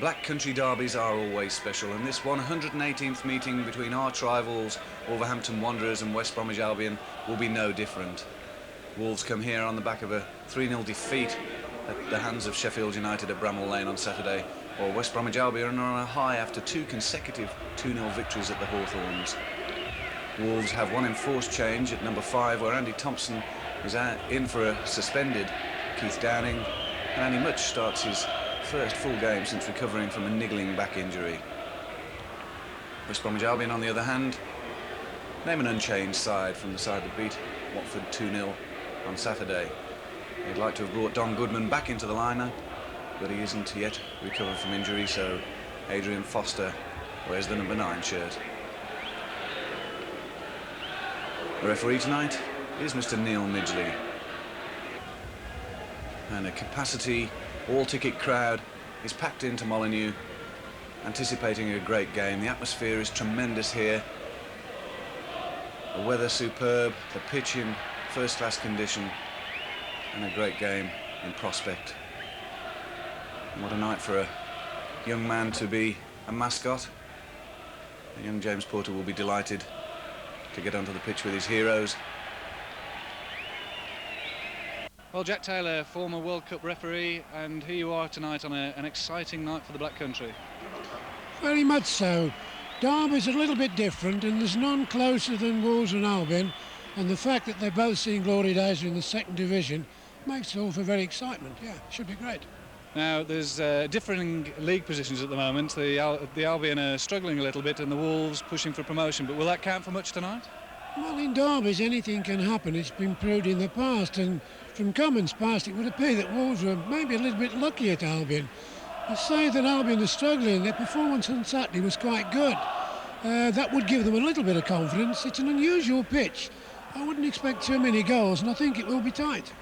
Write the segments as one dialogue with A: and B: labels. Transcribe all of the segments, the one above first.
A: Black country derbies are always special, and this 118th meeting between arch rivals Wolverhampton Wanderers and West Bromwich Albion will be no different. Wolves come here on the back of a 3-0 defeat at the hands of Sheffield United at Bramall Lane on Saturday, while West Bromwich Albion are on a high after 2 consecutive 2-0 victories at the Hawthorns. Wolves have one enforced change at number 5, where Andy Thompson is in for a suspended Keith Downing, and Andy Much starts his first full game since recovering from a niggling back injury. West Bromwich Albion, on the other hand, name an unchanged side from the side that beat Watford 2-0 on Saturday. They'd like to have brought Don Goodman back into the lineup, but he isn't yet recovered from injury, so Adrian Foster wears the number 9 shirt. The referee tonight is Mr. Neil Midgley. And a capacity all-ticket crowd is packed into Molineux, anticipating a great game. The atmosphere is tremendous here. The weather superb, the pitch in first-class condition, and a great game in prospect. And what a night for a young man to be a mascot. The young James Porter will be delighted to get onto the pitch with his heroes.
B: Well, Jack Taylor, former World Cup referee, and here you are tonight on an exciting night for the Black Country.
C: Very much so. Derby's a little bit different, and there's none closer than Wolves and Albion, and the fact that they're both seeing glory days in the second division makes it all for very excitement. Yeah, should be great.
B: Now, there's differing league positions at the moment. The Albion are struggling a little bit, and the Wolves pushing for promotion, but will that count for much tonight?
C: Well, in derbies, anything can happen. It's been proved in the past, and from comments past, it would appear that Wolves were maybe a little bit lucky at Albion. I say that Albion are struggling. Their performance on Saturday was quite good. That would give them a little bit of confidence. It's an unusual pitch. I wouldn't expect too many goals, and I think it will be tight.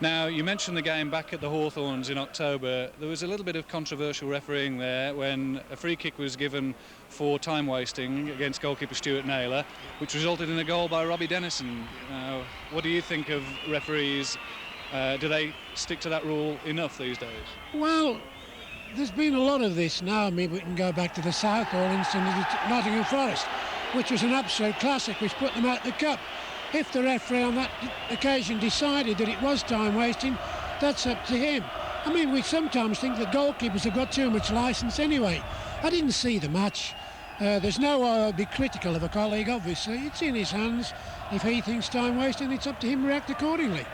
B: Now, you mentioned the game back at the Hawthorns in October. There was a little bit of controversial refereeing there when a free kick was given for time wasting against goalkeeper Stuart Naylor, which resulted in a goal by Robbie Dennison. What do you think of referees? Do they stick to that rule enough these days?
C: Well, there's been a lot of this now. Maybe we can go back to the Southall incident at Nottingham Forest, which was an absolute classic, which put them out the cup. If the referee on that occasion decided that it was time wasting, that's up to him. I mean, we sometimes think that goalkeepers have got too much licence anyway. I didn't see the match. There's no way I'll be critical of a colleague, obviously. It's in his hands. If he thinks time wasting, it's up to him to react accordingly.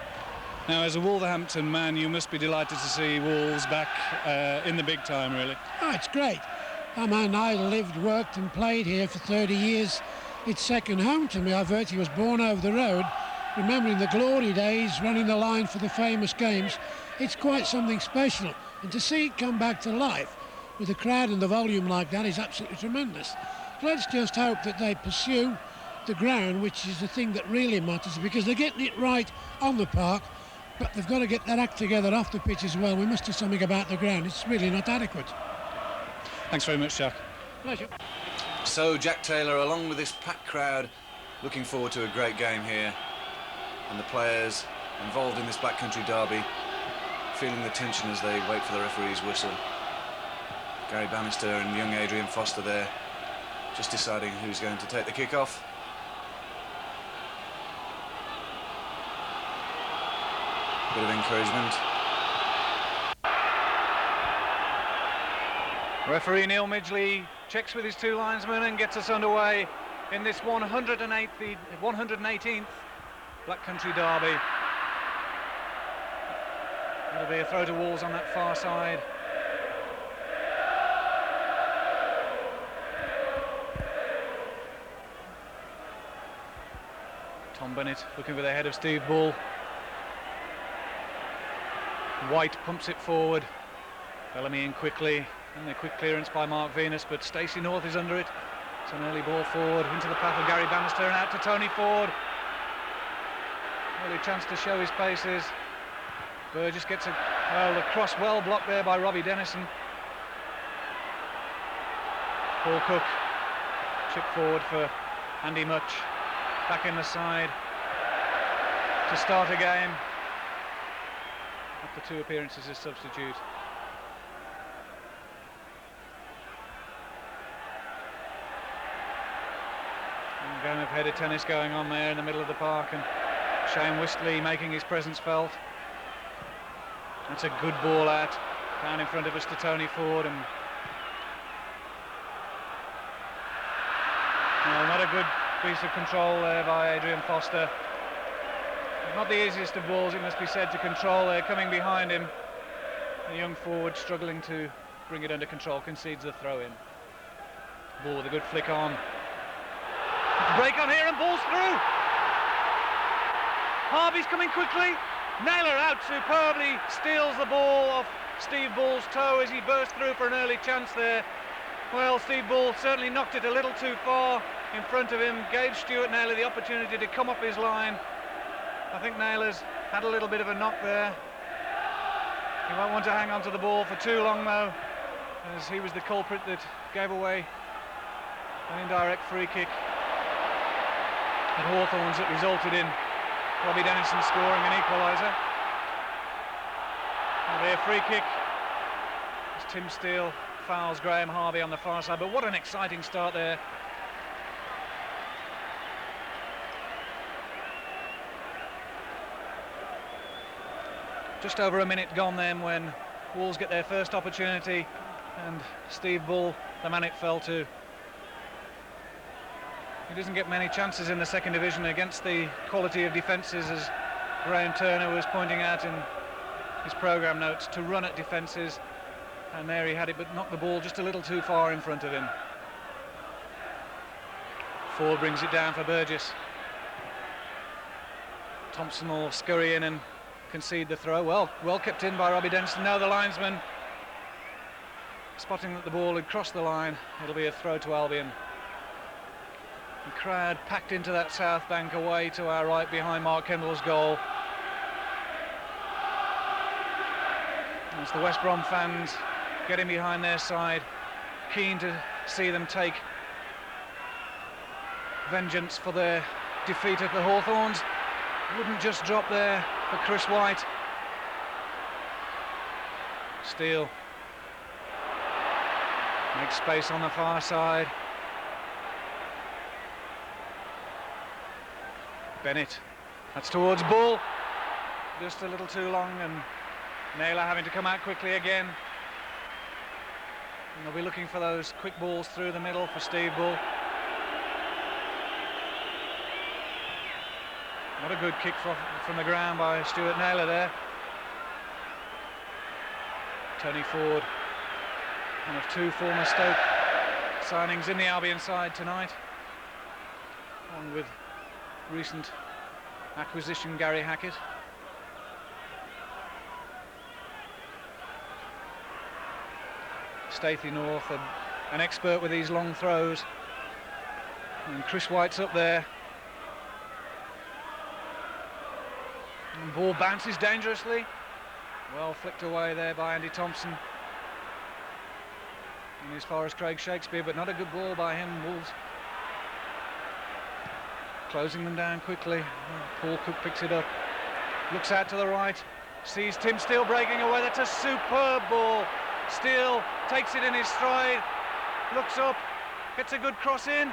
B: Now, as a Wolverhampton man, you must be delighted to see Wolves back in the big time, really.
C: Oh, it's great. I mean, I lived, worked and played here for 30 years. It's second home to me. I virtually was born over the road, remembering the glory days, running the line for the famous games. It's quite something special. And to see it come back to life with the crowd and the volume like that is absolutely tremendous. Let's just hope that they pursue the ground, which is the thing that really matters, because they're getting it right on the park, but they've got to get that act together off the pitch as well. We must do something about the ground. It's really not adequate.
B: Thanks very much, Jack.
C: Pleasure.
A: So Jack Taylor, along with this packed crowd, looking forward to a great game here, and the players involved in this Black Country derby feeling the tension as they wait for the referee's whistle. Gary Bannister and young Adrian Foster there, just deciding who's going to take the kick-off. Bit of encouragement.
B: Referee Neil Midgley checks with his 2 linesmen and gets us underway in this 118th Black Country derby. It'll be a throw to Wolves on that far side. Tom Bennett looking for the head of Steve Bull. White pumps it forward. Bellamy in quickly. And a quick clearance by Mark Venus, but Stacey North is under it. It's an early ball forward into the path of Gary Bannister and out to Tony Ford. Early chance to show his paces. Burgess gets the cross well blocked there by Robbie Dennison. Paul Cook, chip forward for Andy Much. Back in the side to start a game after 2 appearances as substitute. header tennis going on there in the middle of the park, and Shane Whistley making his presence felt. That's a good ball out down in front of us to Tony Ford, and no, not a good piece of control there by Adrian Foster. Not the easiest of balls, it must be said, to control there. Coming behind him, the young forward struggling to bring it under control, concedes the throw in. Ball with a good flick on. Break on here and ball's through. Harvey's coming quickly. Naylor out superbly, steals the ball off Steve Bull's toe as he burst through for an early chance there. Well, Steve Bull certainly knocked it a little too far in front of him, gave Stuart Naylor the opportunity to come up his line. I think Naylor's had a little bit of a knock there. He won't want to hang on to the ball for too long though, as he was the culprit that gave away an indirect free kick at Hawthorns that resulted in Robbie Dennison scoring an equaliser. Their free kick as Tim Steele fouls Graham Harvey on the far side, but what an exciting start there. Just over a minute gone then when Wolves get their first opportunity, and Steve Bull, the man it fell to. He doesn't get many chances in the second division against the quality of defences, as Graham Turner was pointing out in his programme notes, to run at defences, and there he had it, but knocked the ball just a little too far in front of him. Ford brings it down for Burgess. Thompson will scurry in and concede the throw. Well kept in by Robbie Denson. Now the linesman spotting that the ball had crossed the line. It'll be a throw to Albion. The crowd packed into that south bank away to our right behind Mark Kendall's goal. As the West Brom fans getting behind their side, keen to see them take vengeance for their defeat at the Hawthorns. Wouldn't just drop there for Chris White. Steele makes space on the far side. Bennett, that's towards Bull, just a little too long, and Naylor having to come out quickly again. And they'll be looking for those quick balls through the middle for Steve Bull. What a good kick from the ground by Stuart Naylor there. Tony Ford, one of two former Stoke signings in the Albion side tonight, along with recent acquisition Gary Hackett. Stathy North, an expert with these long throws, and Chris White's up there. And ball bounces dangerously. Well flicked away there by Andy Thompson. And as far as Craig Shakespeare, but not a good ball by him. Wolves closing them down quickly. Paul Cook picks it up, looks out to the right, sees Tim Steele breaking away. That's a superb ball. Steele takes it in his stride, looks up, gets a good cross in.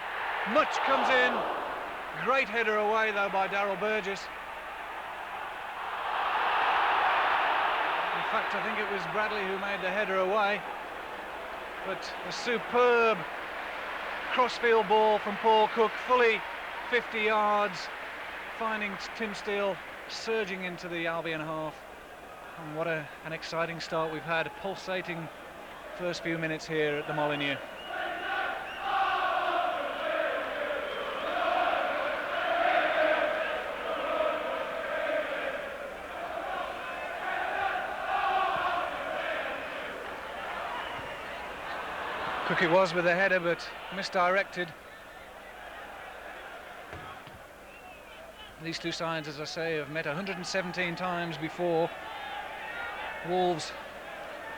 B: Much comes in. Great header away though by Darryl Burgess. In fact, I think it was Bradley who made the header away. But a superb crossfield ball from Paul Cook, fully 50 yards, finding Tim Steele surging into the Albion half. And what an exciting start we've had, a pulsating first few minutes here at the Molineux. Cook it was with a header, but misdirected. These two sides, as I say, have met 117 times before. Wolves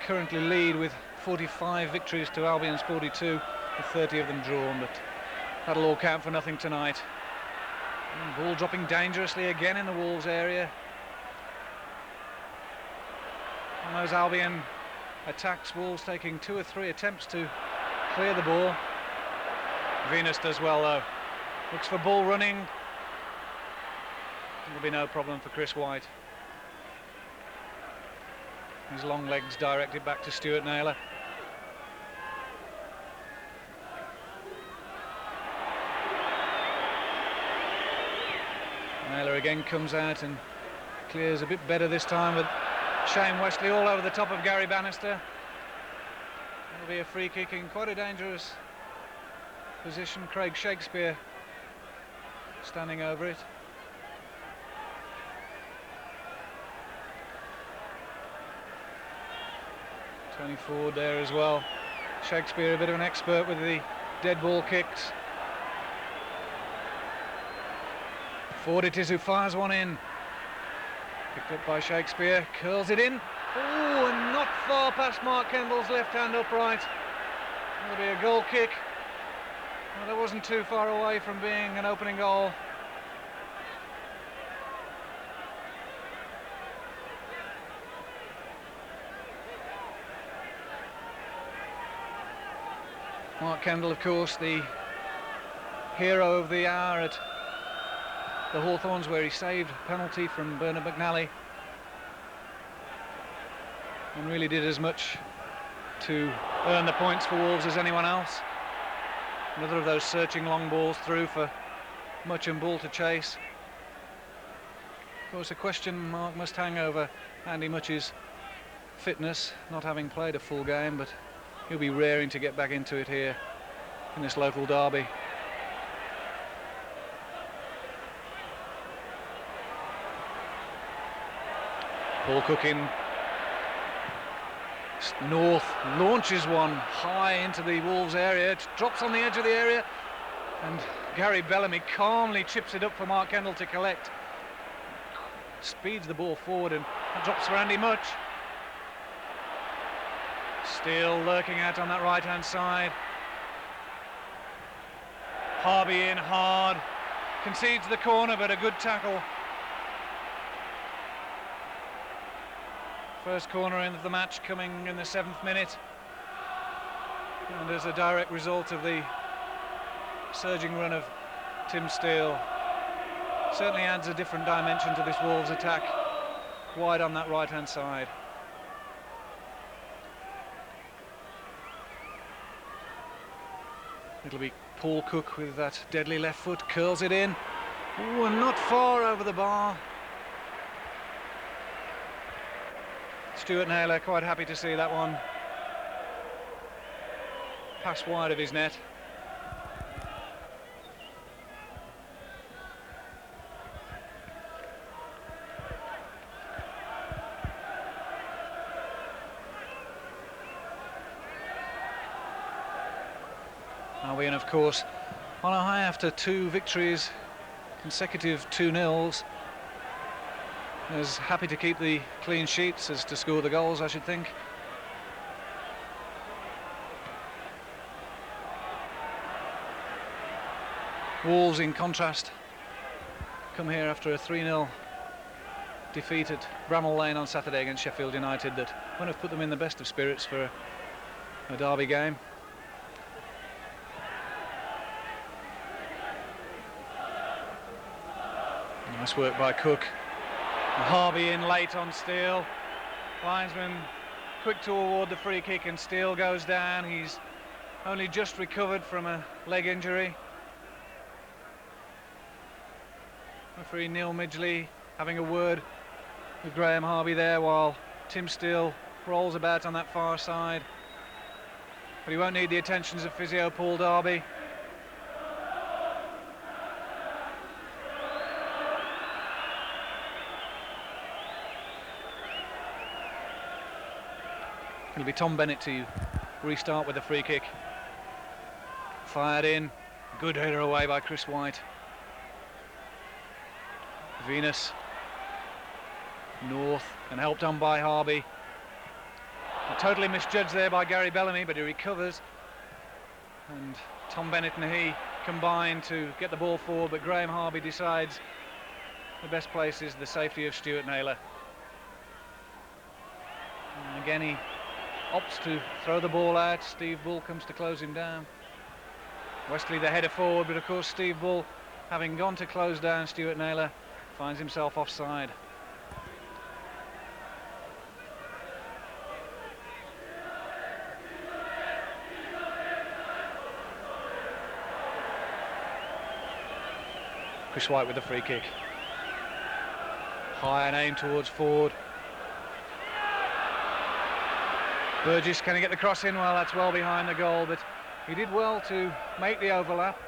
B: currently lead with 45 victories to Albion's 42, with 30 of them drawn, but that'll all count for nothing tonight. And ball dropping dangerously again in the Wolves area. On those Albion attacks, Wolves taking 2 or 3 attempts to clear the ball. Venus does well though. Looks for ball running. There'll be no problem for Chris White. His long legs directed back to Stuart Naylor. Naylor again comes out and clears a bit better this time, with Shane Wesley all over the top of Gary Bannister. It'll be a free kick in quite a dangerous position. Craig Shakespeare standing over it. Tony Ford there as well. Shakespeare a bit of an expert with the dead ball kicks. Ford it is who fires one in. Picked up by Shakespeare, curls it in. Oh, and not far past Mark Kendall's left hand upright. That'll be a goal kick. Well, that wasn't too far away from being an opening goal. Mark Kendall, of course, the hero of the hour at the Hawthorns, where he saved a penalty from Bernard McNally and really did as much to earn the points for Wolves as anyone else. Another of those searching long balls through for Much and Bull to chase. Of course, a question mark must hang over Andy Much's fitness, not having played a full game, but he'll be raring to get back into it here in this local derby. Paul Cook in. North launches one high into the Wolves area. It drops on the edge of the area, and Gary Bellamy calmly chips it up for Mark Kendall to collect. Speeds the ball forward, and that drops for Andy Much. Still lurking out on that right-hand side. Harvey in hard. Concedes the corner, but a good tackle. First corner in of the match coming in the 7th minute. And as a direct result of the surging run of Tim Steele. Certainly adds a different dimension to this Wolves attack. Wide on that right-hand side. It'll be Paul Cook with that deadly left foot, curls it in. Ooh, and not far over the bar. Stuart Naylor quite happy to see that one pass wide of his net. Albion, of course, on a high after 2 victories, consecutive 2-0s. As happy to keep the clean sheets as to score the goals, I should think. Wolves, in contrast, come here after a 3-0 defeat at Bramall Lane on Saturday against Sheffield United that wouldn't have put them in the best of spirits for a derby game. Nice work by Cook. Harvey in late on Steele. Linesman quick to award the free kick, and Steele goes down. He's only just recovered from a leg injury. Referee Neil Midgley having a word with Graham Harvey there while Tim Steele rolls about on that far side. But he won't need the attentions of physio Paul Darby. It'll be Tom Bennett to restart with a free kick. Fired in. Good header away by Chris White. Venus. North, and helped on by Harvey. Totally misjudged there by Gary Bellamy, but he recovers. And Tom Bennett and he combine to get the ball forward, but Graham Harvey decides the best place is the safety of Stuart Naylor. And again, he opts to throw the ball out. Steve Bull comes to close him down. Wesley the header forward, but of course Steve Bull having gone to close down Stuart Naylor, finds himself offside. Chris White with the free kick. High and aim towards Ford. Burgess, can he get the cross in? Well, that's well behind the goal, but he did well to make the overlap.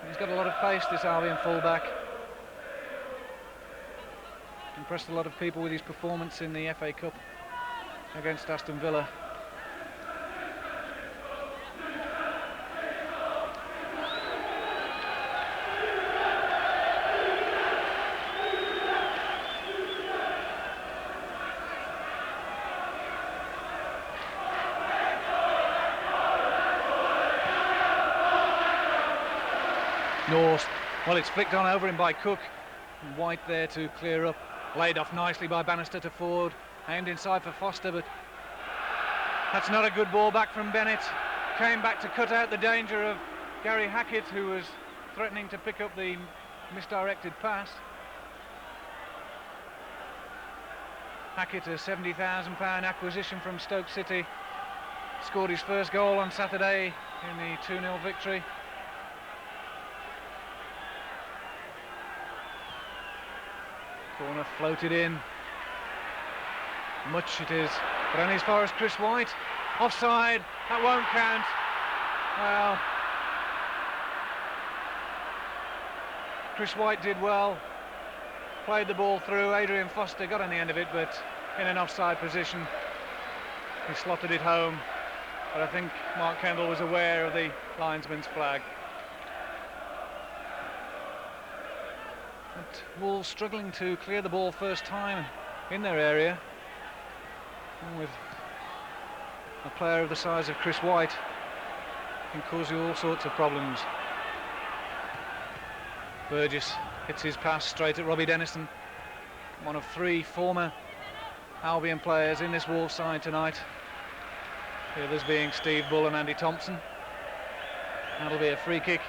B: He's got a lot of pace, this Albion fullback. Impressed a lot of people with his performance in the FA Cup against Aston Villa. North, well, it's flicked on over him by Cook. And White there to clear up. Laid off nicely by Bannister to Ford. Aimed inside for Foster, but that's not a good ball back from Bennett. Came back to cut out the danger of Gary Hackett, who was threatening to pick up the misdirected pass. Hackett, a £70,000 acquisition from Stoke City, scored his first goal on Saturday in the 2-0 victory. Corner floated in. Much it is, but only as far as Chris White. Offside, that won't count. Well, Chris White did well. Played the ball through. Adrian Foster got on the end of it, but in an offside position. He slotted it home. But I think Mark Kendall was aware of the linesman's flag. But Wolves struggling to clear the ball first time in their area, and with a player of the size of Chris White can cause you all sorts of problems. Burgess hits his pass straight at Robbie Dennison, one of 3 former Albion players in this Wolves side tonight, the others being Steve Bull and Andy Thompson. That'll be a free kick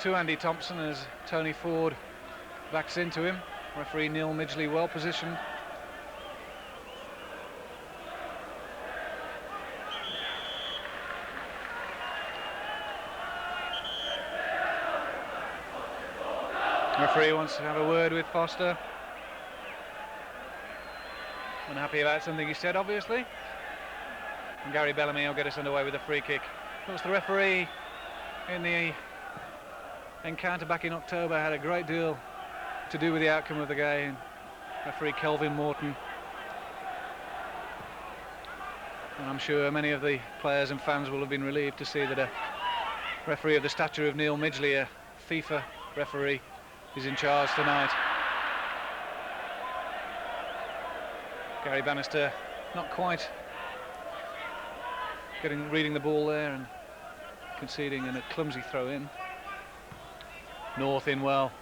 B: to Andy Thompson as Tony Ford backs into him. Referee Neil Midgley well positioned. Referee wants to have a word with Foster. Unhappy about something he said, obviously. And Gary Bellamy will get us underway with a free kick. Of course, the referee in the encounter back in October had a great deal to do with the outcome of the game. Referee Kelvin Morton. And I'm sure many of the players and fans will have been relieved to see that a referee of the stature of Neil Midgley, a FIFA referee, is in charge tonight. Gary Bannister not quite reading the ball there and conceding a clumsy throw in. North in well.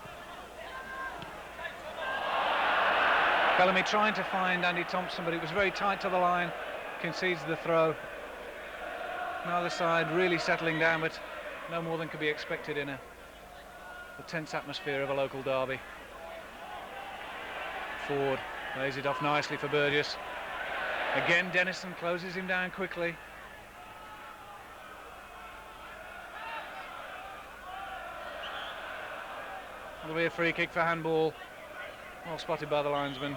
B: Bellamy trying to find Andy Thompson, but it was very tight to the line. Concedes the throw. Neither side really settling down, but no more than could be expected in the tense atmosphere of a local derby. Ford lays it off nicely for Burgess. Again, Dennison closes him down quickly. It'll be a free kick for handball. Well spotted by the linesman.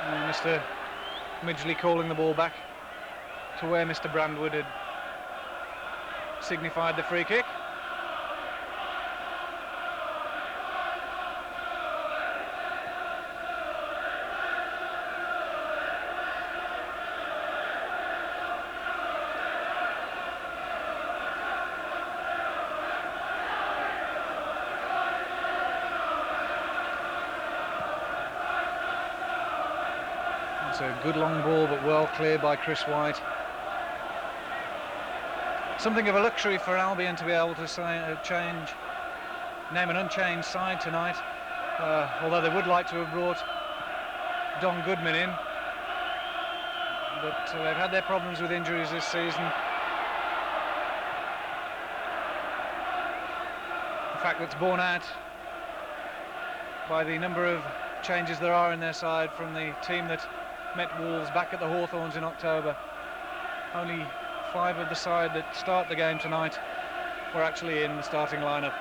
B: And Mr. Midgley calling the ball back to where Mr. Brandwood had signified the free kick. It's a good long ball, but well cleared by Chris White. Something of a luxury for Albion to be able to name an unchanged side tonight, although they would like to have brought Don Goodman in. but they've had their problems with injuries this season. The fact that's borne out by the number of changes there are in their side from the team that met Wolves back at the Hawthorns in October. Only 5 of the side that start the game tonight were actually in the starting lineup.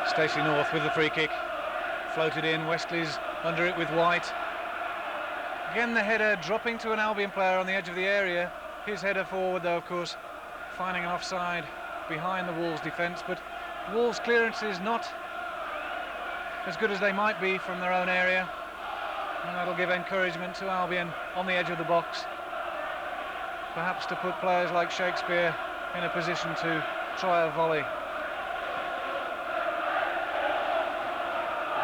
B: Stacey North with the free kick, floated in, Westley's under it with White. Again the header dropping to an Albion player on the edge of the area. His header forward though, of course, finding an offside behind the Wolves defence, but Wolves clearance is not as good as they might be from their own area, and that'll give encouragement to Albion on the edge of the box, perhaps to put players like Shakespeare in a position to try a volley.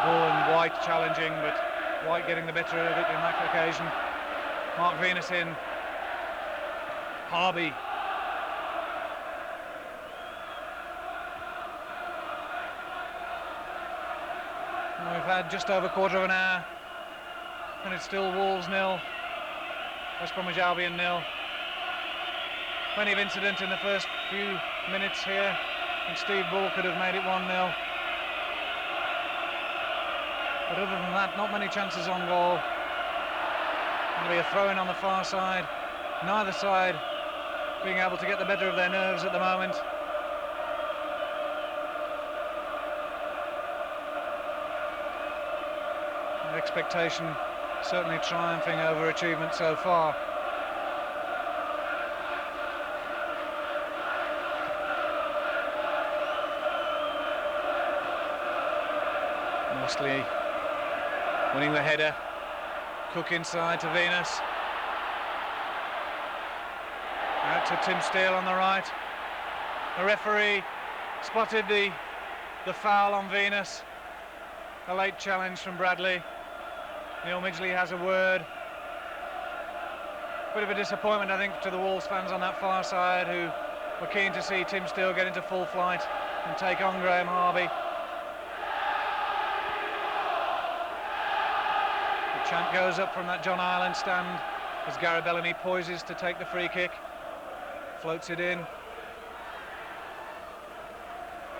B: Bull and White challenging, but White getting the better of it in that occasion. Mark Venus in. Harvey. Well, we've had just over a quarter of an hour and it's still Wolves 0, West Bromwich Albion 0. Plenty of incident in the first few minutes here, and Steve Bull could have made it 1-0. But other than that, not many chances on goal. Going to be a throw-in on the far side. Neither side being able to get the better of their nerves at the moment. And expectation certainly triumphing over achievement so far. Mostly winning the header. Cook inside to Venus. Out to Tim Steele on the right. The referee spotted the foul on Venus. A late challenge from Bradley. Neil Midgley has a word. Bit of a disappointment, I think, to the Wolves fans on that far side, who were keen to see Tim Steele get into full flight and take on Graham Harvey. Chant goes up from that John Ireland stand as Gary Bellamy poises to take the free kick. Floats it in.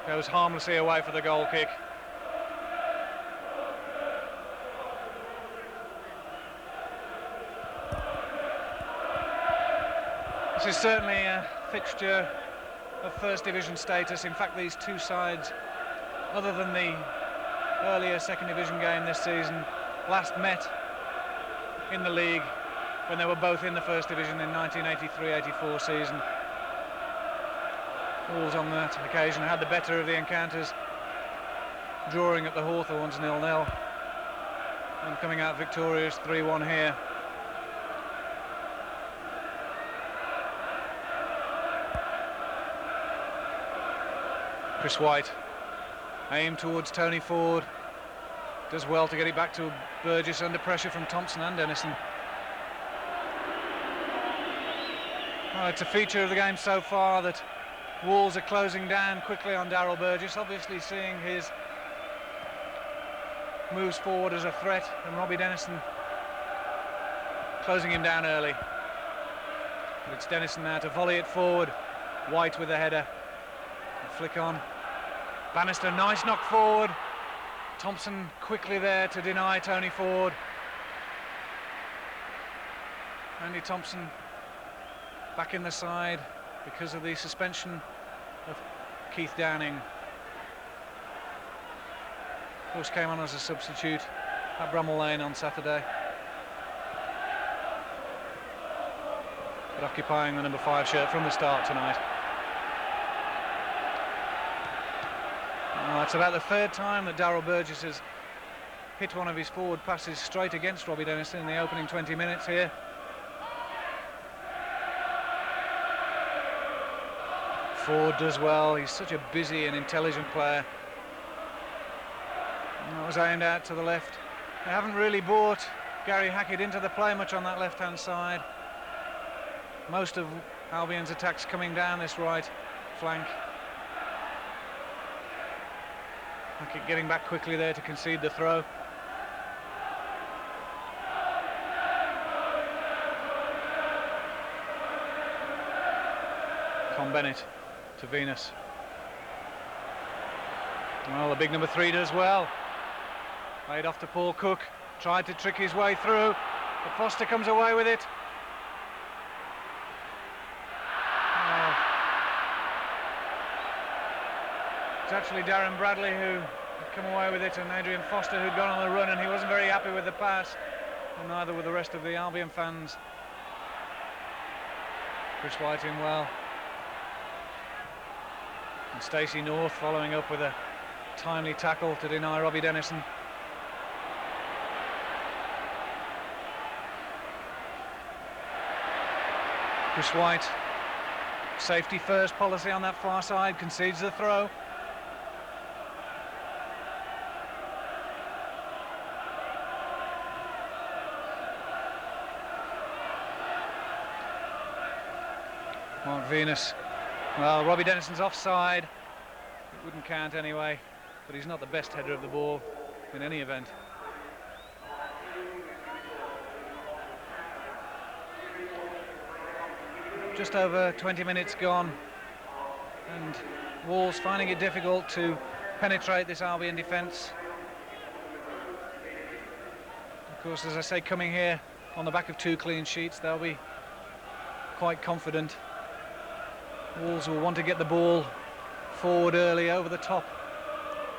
B: Goes harmlessly away for the goal kick. This is certainly a fixture of First Division status. In fact, these two sides, other than the earlier Second Division game this season, last met in the league when they were both in the First Division in 1983-84 season. Wolves on that occasion had the better of the encounters, drawing at the Hawthorns 0-0 and coming out victorious 3-1 here. Chris White aimed towards Tony Ford. Does well to get it back to Burgess under pressure from Thompson and Dennison. Well, it's a feature of the game so far that Wolves are closing down quickly on Daryl Burgess, obviously seeing his moves forward as a threat, and Robbie Dennison closing him down early. But it's Dennison now to volley it forward. White with the header. A flick on. Bannister, nice knock forward. Thompson quickly there to deny Tony Ford. Andy Thompson back in the side because of the suspension of Keith Downing. Of course, came on as a substitute at Bramall Lane on Saturday. But occupying the number 5 shirt from the start tonight. It's about the third time that Daryl Burgess has hit one of his forward passes straight against Robbie Dennison in the opening 20 minutes here. Ford does well. He's such a busy and intelligent player. And that was aimed out to the left. They haven't really brought Gary Hackett into the play much on that left-hand side. Most of Albion's attacks coming down this right flank. Hackett getting back quickly there to concede the throw. Tom Bennett to Venus. Well, the big number 3 does well. Played off to Paul Cook. Tried to trick his way through, but Foster comes away with it. Oh. It's actually Darren Bradley who had come away with it, and Adrian Foster who'd gone on the run, and he wasn't very happy with the pass, and neither were the rest of the Albion fans. Chris White in well. And Stacey North following up with a timely tackle to deny Robbie Dennison. Chris White, safety first policy on that far side, concedes the throw. Mark Venus. Well, Robbie Dennison's offside. It wouldn't count anyway, but he's not the best header of the ball in any event. Just over 20 minutes gone, and Wolves finding it difficult to penetrate this Albion defence. Of course, as I say, coming here on the back of 2 clean sheets, they'll be quite confident. Wolves will want to get the ball forward early, over the top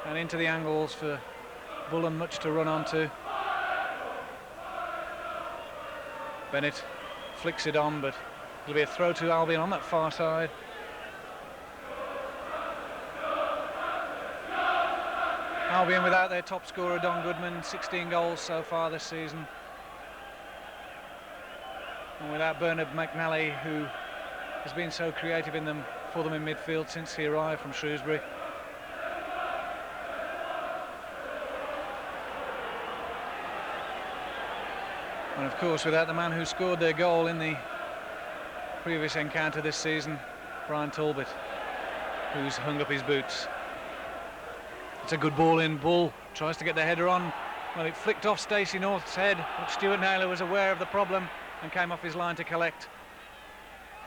B: and into the angles for Bullen much to run onto. Bennett flicks it on, but it'll be a throw to Albion on that far side. Albion without their top scorer Don Goodman, 16 goals so far this season, and without Bernard McNally, who has been so creative for them in midfield since he arrived from Shrewsbury. And of course without the man who scored their goal in the previous encounter this season, Brian Talbot, who's hung up his boots. It's a good ball in. Bull tries to get the header on. Well, it flicked off Stacey North's head, but Stuart Naylor was aware of the problem and came off his line to collect.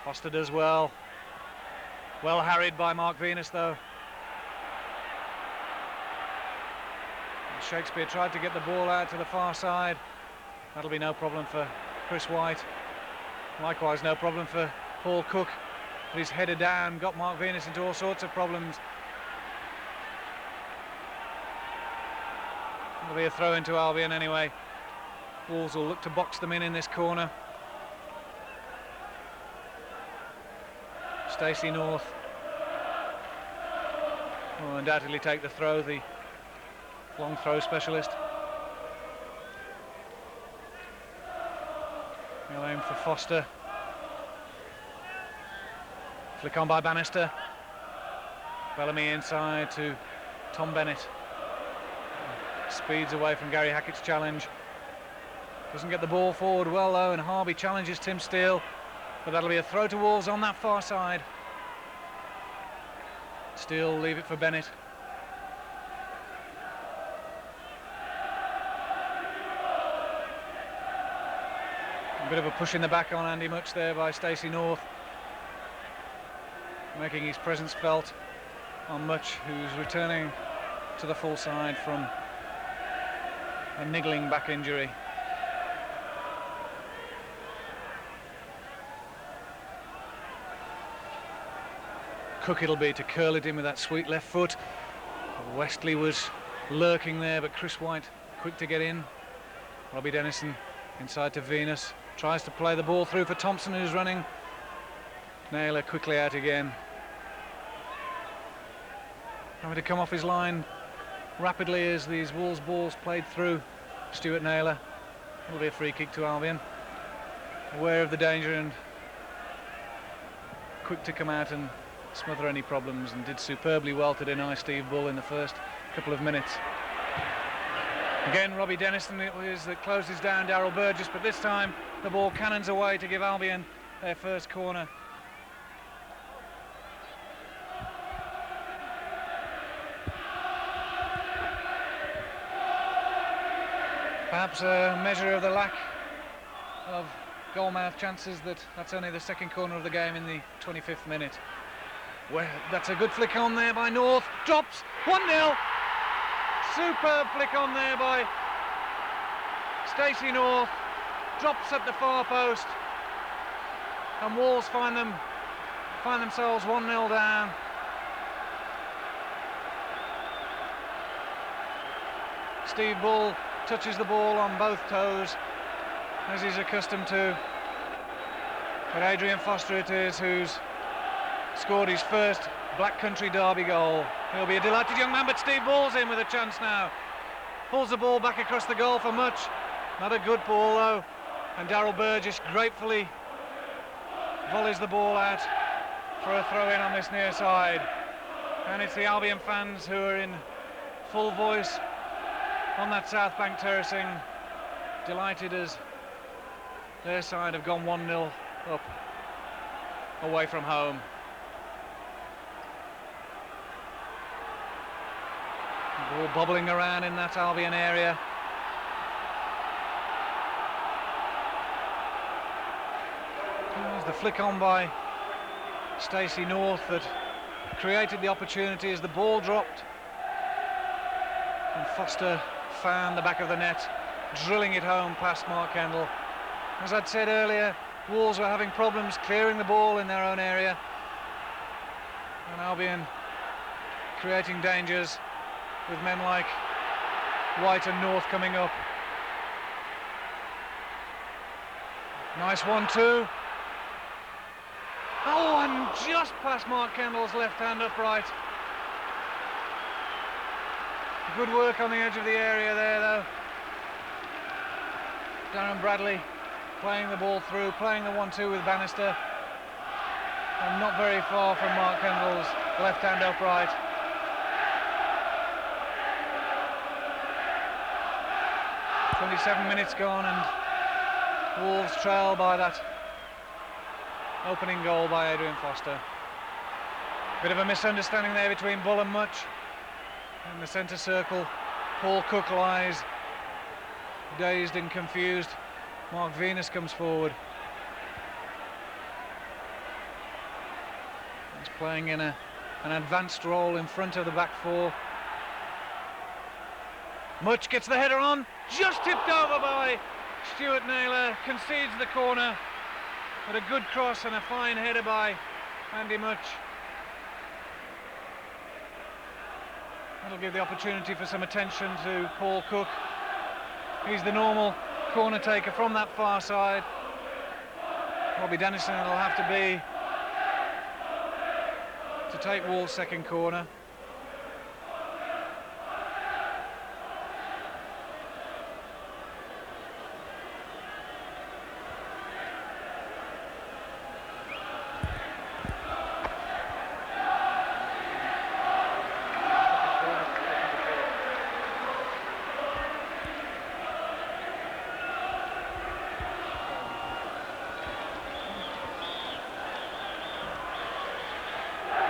B: Foster does well. Well harried by Mark Venus though. Shakespeare tried to get the ball out to the far side. That'll be no problem for Chris White. Likewise no problem for Paul Cook. But his header down got Mark Venus into all sorts of problems. It'll be a throw into Albion anyway. Wolves will look to box them in this corner. Stacey North will undoubtedly take the throw, the long throw specialist. He'll aim for Foster. Flick on by Bannister. Bellamy inside to Tom Bennett. Speeds away from Gary Hackett's challenge. Doesn't get the ball forward well though, and Harvey challenges Tim Steele. But that'll be a throw to Wolves on that far side. Steele leave it for Bennett. A bit of a push in the back on Andy Much there by Stacey North, making his presence felt on Much, who's returning to the full side from a niggling back injury. Cook it'll be to curl it in with that sweet left foot. Westley was lurking there, but Chris White quick to get in. Robbie Dennison inside to Venus, tries to play the ball through for Thompson, who's running. Naylor quickly out again, having to come off his line rapidly as these Wolves balls played through Stuart Naylor. It'll be a free kick to Albion, aware of the danger and quick to come out and smother any problems, and did superbly well to deny Steve Bull in the first couple of minutes. Again, Robbie Dennison it is that closes down Darryl Burgess, but this time the ball cannons away to give Albion their first corner. Perhaps a measure of the lack of goalmouth chances that's only the second corner of the game in the 25th minute. Well, that's a good flick on there by North. Drops 1-0. Superb flick on there by Stacey North. Drops at the far post, and Wolves find themselves 1-0 down. Steve Bull touches the ball on both toes, as he's accustomed to. But Adrian Foster it is who's scored his first Black Country derby goal. He'll be a delighted young man, but Steve Bull's in with a chance now. Pulls the ball back across the goal for Much. Not a good ball though. And Darryl Burgess gratefully volleys the ball out for a throw-in on this near side. And it's the Albion fans who are in full voice on that South Bank terracing, delighted as their side have gone 1-0 up away from home. Ball bobbling around in that Albion area. There's the flick on by Stacey North that created the opportunity as the ball dropped, and Foster found the back of the net, drilling it home past Mark Kendall. As I'd said earlier, Wolves were having problems clearing the ball in their own area, and Albion creating dangers with men like White and North coming up. Nice 1-2. Oh, and just past Mark Kendall's left hand upright. Good work on the edge of the area there, though. Darren Bradley playing the ball through, playing the 1-2 with Bannister, and not very far from Mark Kendall's left hand upright. "27 minutes gone, and Wolves trail by that opening goal by Adrian Foster. Bit of a misunderstanding there between Bull and Much. In the centre circle, Paul Cook lies dazed and confused. Mark Venus comes forward. He's playing in an advanced role in front of the back four. Much gets the header on, just tipped over by Stuart Naylor, concedes the corner, but a good cross and a fine header by Andy Much. That'll give the opportunity for some attention to Paul Cook. He's the normal corner taker from that far side. Robbie Dennison will have to be to take Wolves' second corner.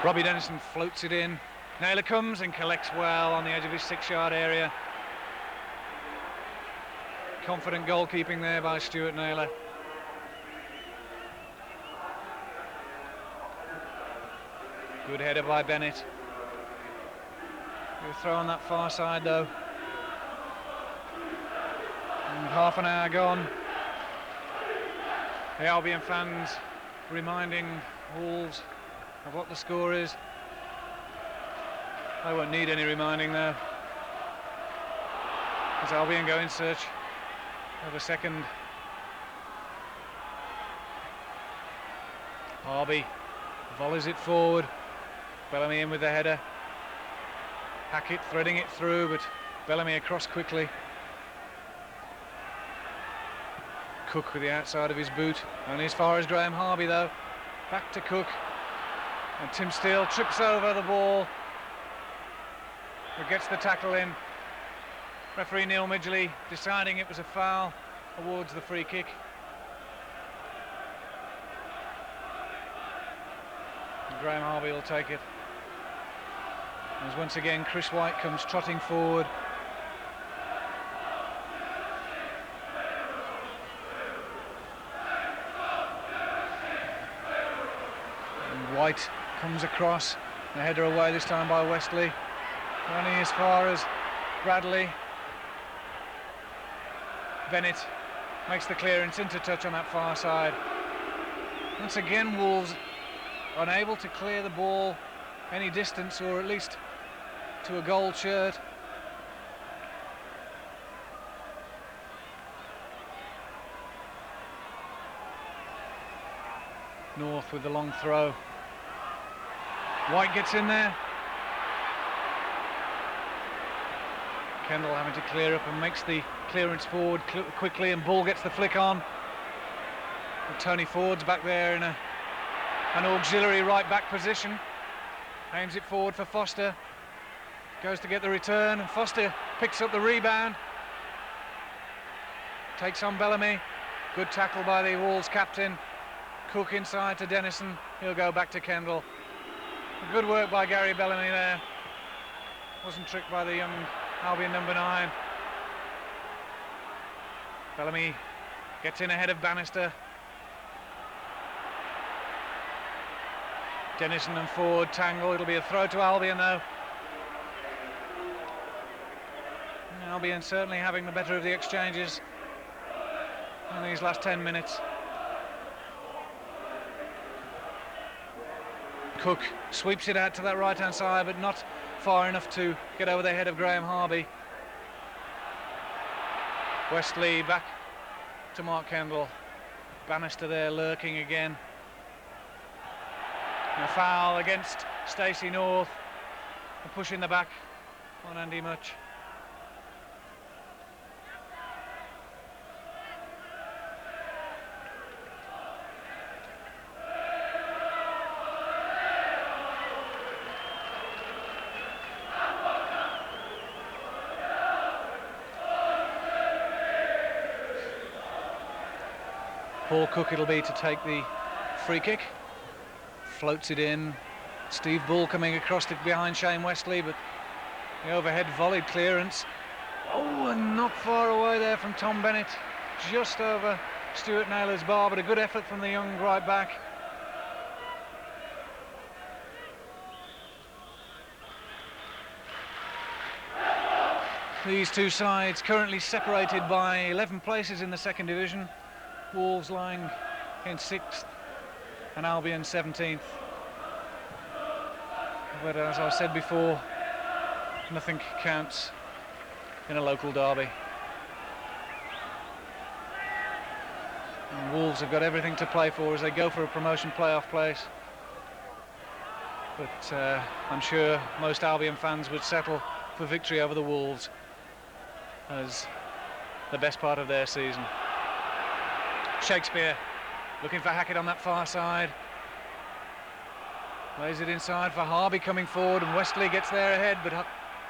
B: Robbie Dennison floats it in. Naylor comes and collects well on the edge of his 6-yard area. Confident goalkeeping there by Stuart Naylor. Good header by Bennett. Good throw on that far side though. And half an hour gone. The Albion fans reminding Wolves of what the score is. They won't need any reminding though, as Albion go in search of a second. Harvey volleys it forward. Bellamy in with the header. Hackett threading it through, but Bellamy across quickly. Cook with the outside of his boot, only as far as Graham Harvey though. Back to Cook. And Tim Steele trips over the ball, but gets the tackle in. Referee Neil Midgley deciding it was a foul, awards the free kick. And Graham Harvey will take it. As once again Chris White comes trotting forward. White comes across, the header away this time by Westley, running as far as Bradley. Bennett makes the clearance into touch on that far side. Once again, Wolves unable to clear the ball any distance, or at least to a gold shirt. North with the long throw. White gets in there. Kendall having to clear up and makes the clearance forward quickly, and Bull gets the flick on. And Tony Ford's back there in an auxiliary right back position. Aims it forward for Foster. Goes to get the return, and Foster picks up the rebound. Takes on Bellamy. Good tackle by the Wolves captain. Cook inside to Dennison. He'll go back to Kendall. Good work by Gary Bellamy there. Wasn't tricked by the young Albion number 9. Bellamy gets in ahead of Bannister. Dennison and Ford tangle. It'll be a throw to Albion though. Albion certainly having the better of the exchanges in these last 10 minutes. Cook sweeps it out to that right hand side, but not far enough to get over the head of Graham Harvey. Westley back to Mark Kendall. Bannister there lurking again. And a foul against Stacey North. A push in the back on Andy Much. Paul Cook it'll be to take the free kick. Floats it in. Steve Bull coming across it behind Shane Westley, but the overhead volleyed clearance. Oh, and not far away there from Tom Bennett. Just over Stuart Naylor's bar, but a good effort from the young right back. These two sides currently separated by 11 places in the second division. Wolves lying in 6th and Albion 17th. But as I said before, nothing counts in a local derby. And Wolves have got everything to play for as they go for a promotion playoff place. But I'm sure most Albion fans would settle for victory over the Wolves as the best part of their season. Shakespeare looking for Hackett on that far side. Lays it inside for Harvey coming forward, and Westley gets there ahead, but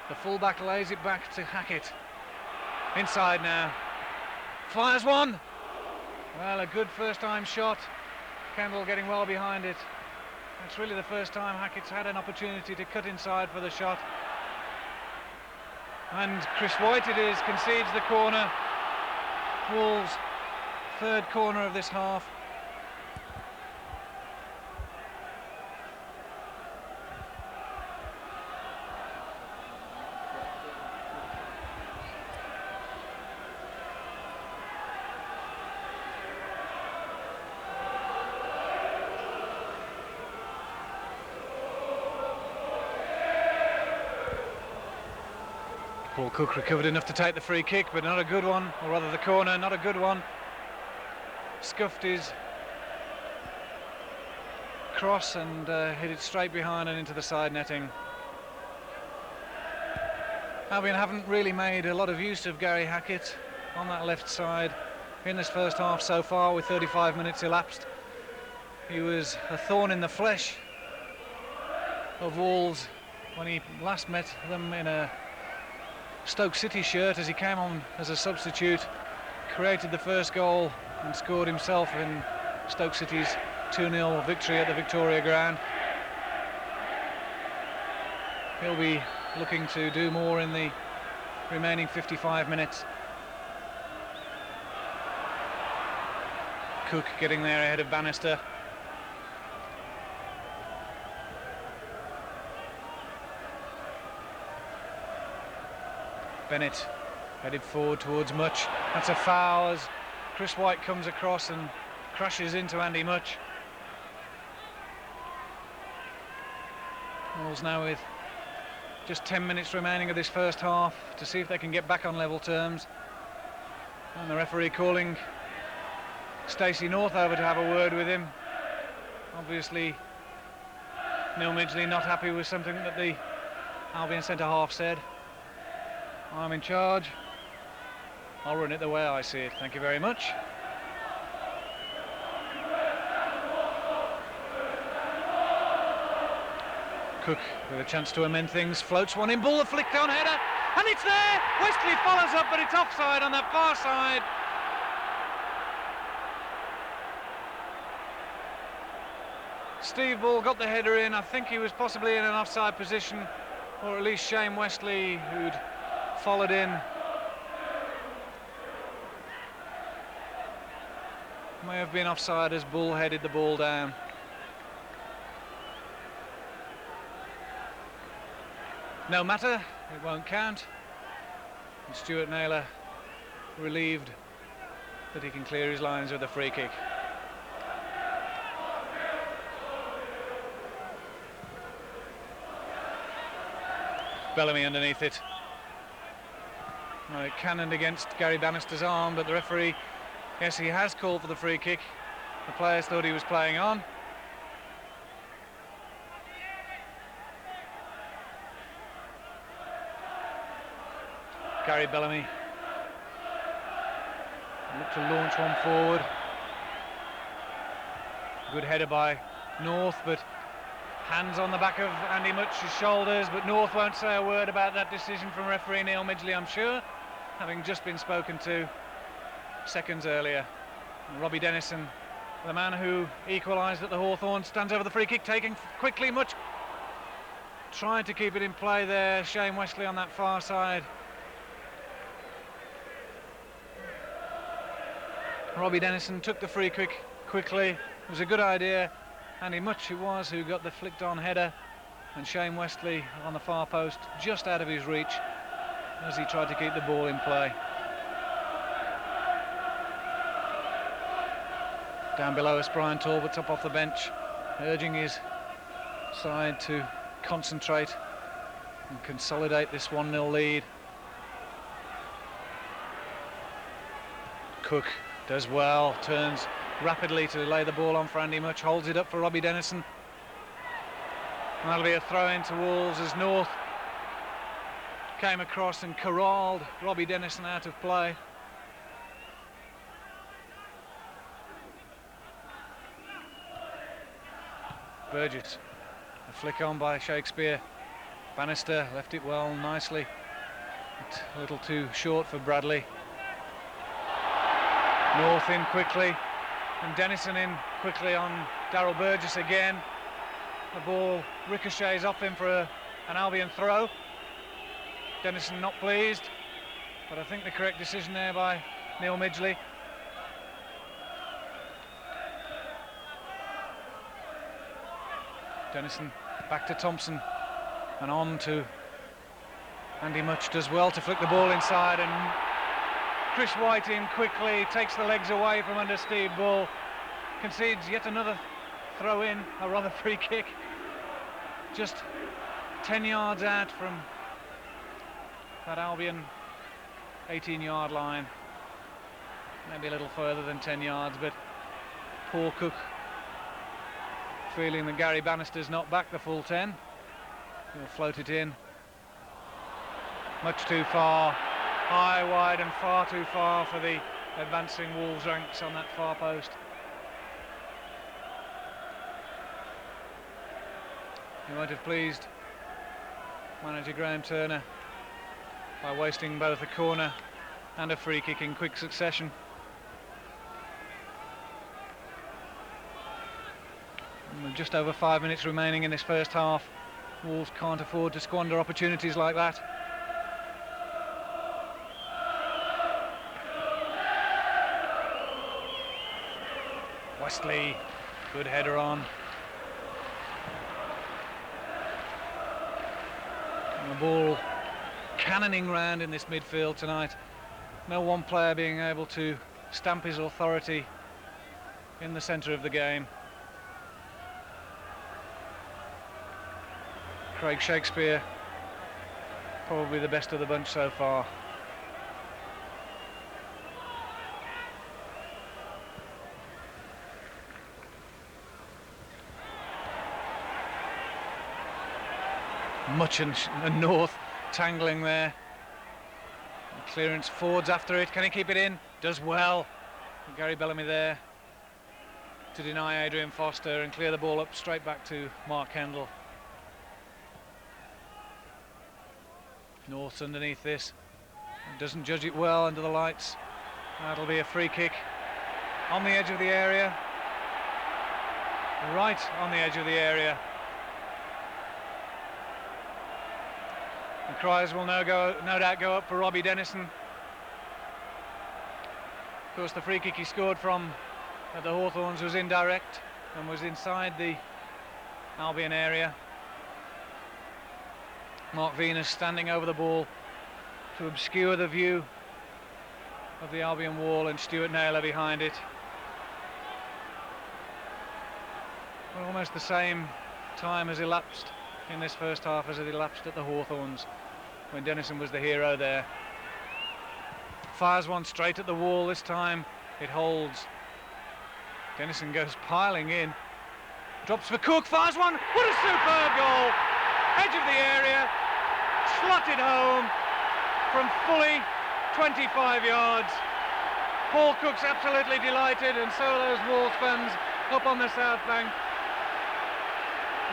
B: the fullback lays it back to Hackett. Inside now. Fires one. Well, a good first time shot. Kendall getting well behind it. It's really the first time Hackett's had an opportunity to cut inside for the shot. And Chris White it is, concedes the corner. Wolves' third corner of this half. Paul Cook recovered enough to take the free kick, but not a good one, or rather the corner, not a good one. Scuffed his cross and hit it straight behind and into the side netting. Albion haven't really made a lot of use of Gary Hackett on that left side in this first half so far, with 35 minutes elapsed. He was a thorn in the flesh of Wolves when he last met them in a Stoke City shirt as he came on as a substitute, created the first goal and scored himself in Stoke City's 2-0 victory at the Victoria Ground. He'll be looking to do more in the remaining 55 minutes. Cook getting there ahead of Bannister. Bennett headed forward towards Much. That's a foul as Chris White comes across and crashes into Andy Much. Wolves now with just 10 minutes remaining of this first half to see if they can get back on level terms. And the referee calling Stacey North over to have a word with him. Obviously, Neil Midgley not happy with something that the Albion centre-half said. I'm in charge. I'll run it the way I see it. Thank you very much. Cook with a chance to amend things, floats one in, Bull the flicked on header, and it's there! Westley follows up, but it's offside on that far side. Steve Bull got the header in. I think he was possibly in an offside position, or at least Shane Westley, who'd followed in. May have been offside as Bull headed the ball down. No matter, it won't count. And Stuart Naylor relieved that he can clear his lines with a free kick. Bellamy underneath it. Well, it cannoned against Gary Bannister's arm, but the referee, yes, he has called for the free kick. The players thought he was playing on. Gary Bellamy looked to launch one forward. Good header by North, but hands on the back of Andy Much's shoulders, but North won't say a word about that decision from referee Neil Midgley, I'm sure, having just been spoken to seconds earlier. And Robbie Dennison, the man who equalised at the Hawthorn, stands over the free kick, taking quickly. Much trying to keep it in play there. Shane Westley on that far side. Robbie Dennison took the free kick quickly. It was a good idea. Andy Much it was who got the flicked on header, and Shane Westley on the far post just out of his reach as he tried to keep the ball in play. Down below us, Brian Talbot's up off the bench, urging his side to concentrate and consolidate this 1-0 lead. Cook does well, turns rapidly to lay the ball on for Andy Much, holds it up for Robbie Dennison. And that'll be a throw in to Wolves as North came across and corralled Robbie Dennison out of play. Burgess, a flick on by Shakespeare. Bannister left it well, nicely. It's a little too short for Bradley. North in quickly, and Dennison in quickly on Darryl Burgess again. The ball ricochets off him for an Albion throw. Dennison not pleased, but I think the correct decision there by Neil Midgley. Dennison back to Thompson and on to Andy Much, does well to flick the ball inside, and Chris White in quickly, takes the legs away from under Steve Bull, concedes yet another throw in, or rather free kick, just 10 yards out from that Albion 18-yard line, maybe a little further than 10 yards, but poor Cook, feeling that Gary Bannister's not back the full 10, he'll float it in. Much too far, high, wide and far too far for the advancing Wolves ranks on that far post. He might have pleased manager Graham Turner by wasting both a corner and a free kick in quick succession. And with just over 5 minutes remaining in this first half, Wolves can't afford to squander opportunities like that. Westley, good header on. And the ball cannoning round in this midfield tonight. No one player being able to stamp his authority in the centre of the game. Craig Shakespeare, probably the best of the bunch so far. Much and North tangling there. Clearance forwards after it. Can he keep it in? Does well. Gary Bellamy there to deny Adrian Foster and clear the ball up straight back to Mark Kendall. North's underneath this. Doesn't judge it well under the lights. That'll be a free kick on the edge of the area. Right on the edge of the area. And cries will no doubt go up for Robbie Dennison. Of course, the free kick he scored from at the Hawthorns was indirect and was inside the Albion area. Mark Venus standing over the ball to obscure the view of the Albion wall, and Stuart Naylor behind it. Well, almost the same time has elapsed in this first half as it elapsed at the Hawthorns when Dennison was the hero there. Fires one straight at the wall. This time it holds. Dennison goes piling in, drops for Cook, fires one. What a superb goal! Edge of the area, slotted home from fully 25 yards. Paul Cook's absolutely delighted, and so are those Wolves fans up on the south bank.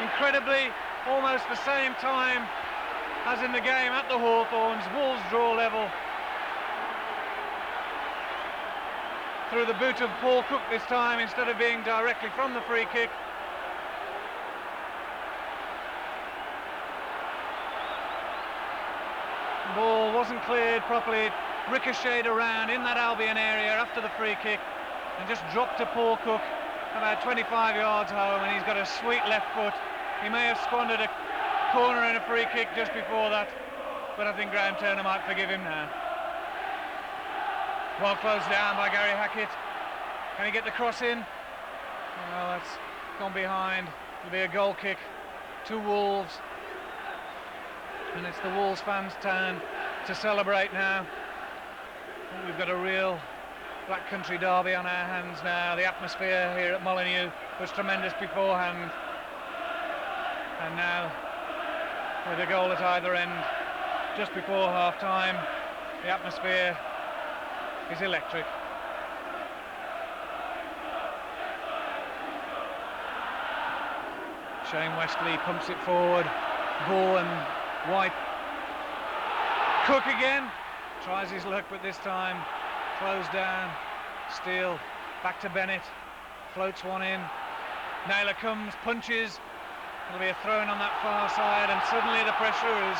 B: Incredibly, almost the same time as in the game at the Hawthorns, Wolves draw level. Through the boot of Paul Cook this time instead of being directly from the free kick. The ball wasn't cleared properly, it ricocheted around in that Albion area after the free kick and just dropped to Paul Cook about 25 yards home, and he's got a sweet left foot. He may have squandered a corner and a free kick just before that, but I think Graham Turner might forgive him now. Well closed down by Gary Hackett. Can he get the cross in? Well, that's gone behind. It'll be a goal kick to Wolves. And it's the Wolves fans' turn to celebrate now. I think we've got a real Black Country derby on our hands now. The atmosphere here at Molineux was tremendous beforehand. And now, with a goal at either end, just before half-time, the atmosphere is electric. Shane Westley pumps it forward. Bull and White. Cook again. Tries his luck, but this time closed down. Steele back to Bennett. Floats one in. Naylor comes, punches. It'll be a throw in on that far side, and suddenly the pressure is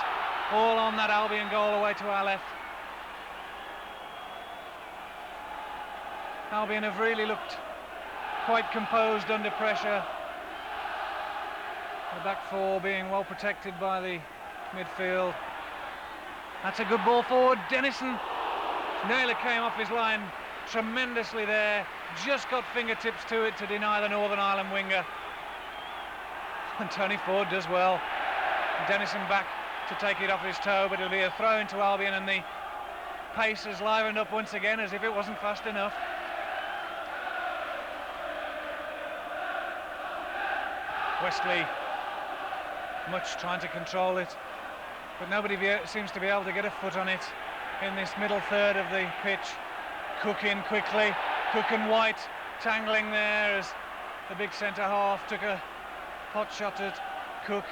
B: all on that Albion goal away to our left. Albion have really looked quite composed under pressure. The back four being well protected by the midfield. That's a good ball forward. Dennison. Naylor came off his line tremendously there. Just got fingertips to it to deny the Northern Ireland winger. And Tony Ford does well. Dennison back to take it off his toe, but it'll be a throw into Albion, and the pace has livened up once again as if it wasn't fast enough. Westley much trying to control it, but nobody seems to be able to get a foot on it in this middle third of the pitch. Cook in quickly. Cook and White tangling there as the big centre half took a pot shot at Cook.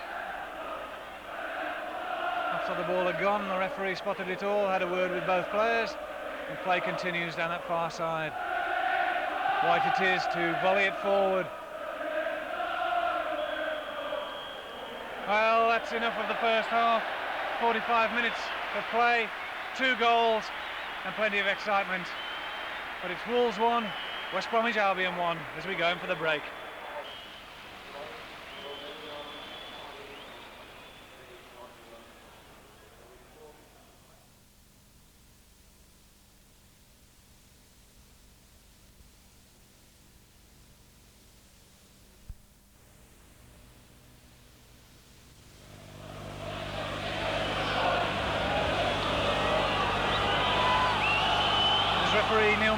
B: After the ball had gone, the referee spotted it all, had a word with both players, and play continues down that far side. White it is to volley it forward. Well, that's enough of the first half. 45 minutes of play, 2 goals and plenty of excitement. But it's Wolves 1, West Bromwich Albion 1 as we go in for the break.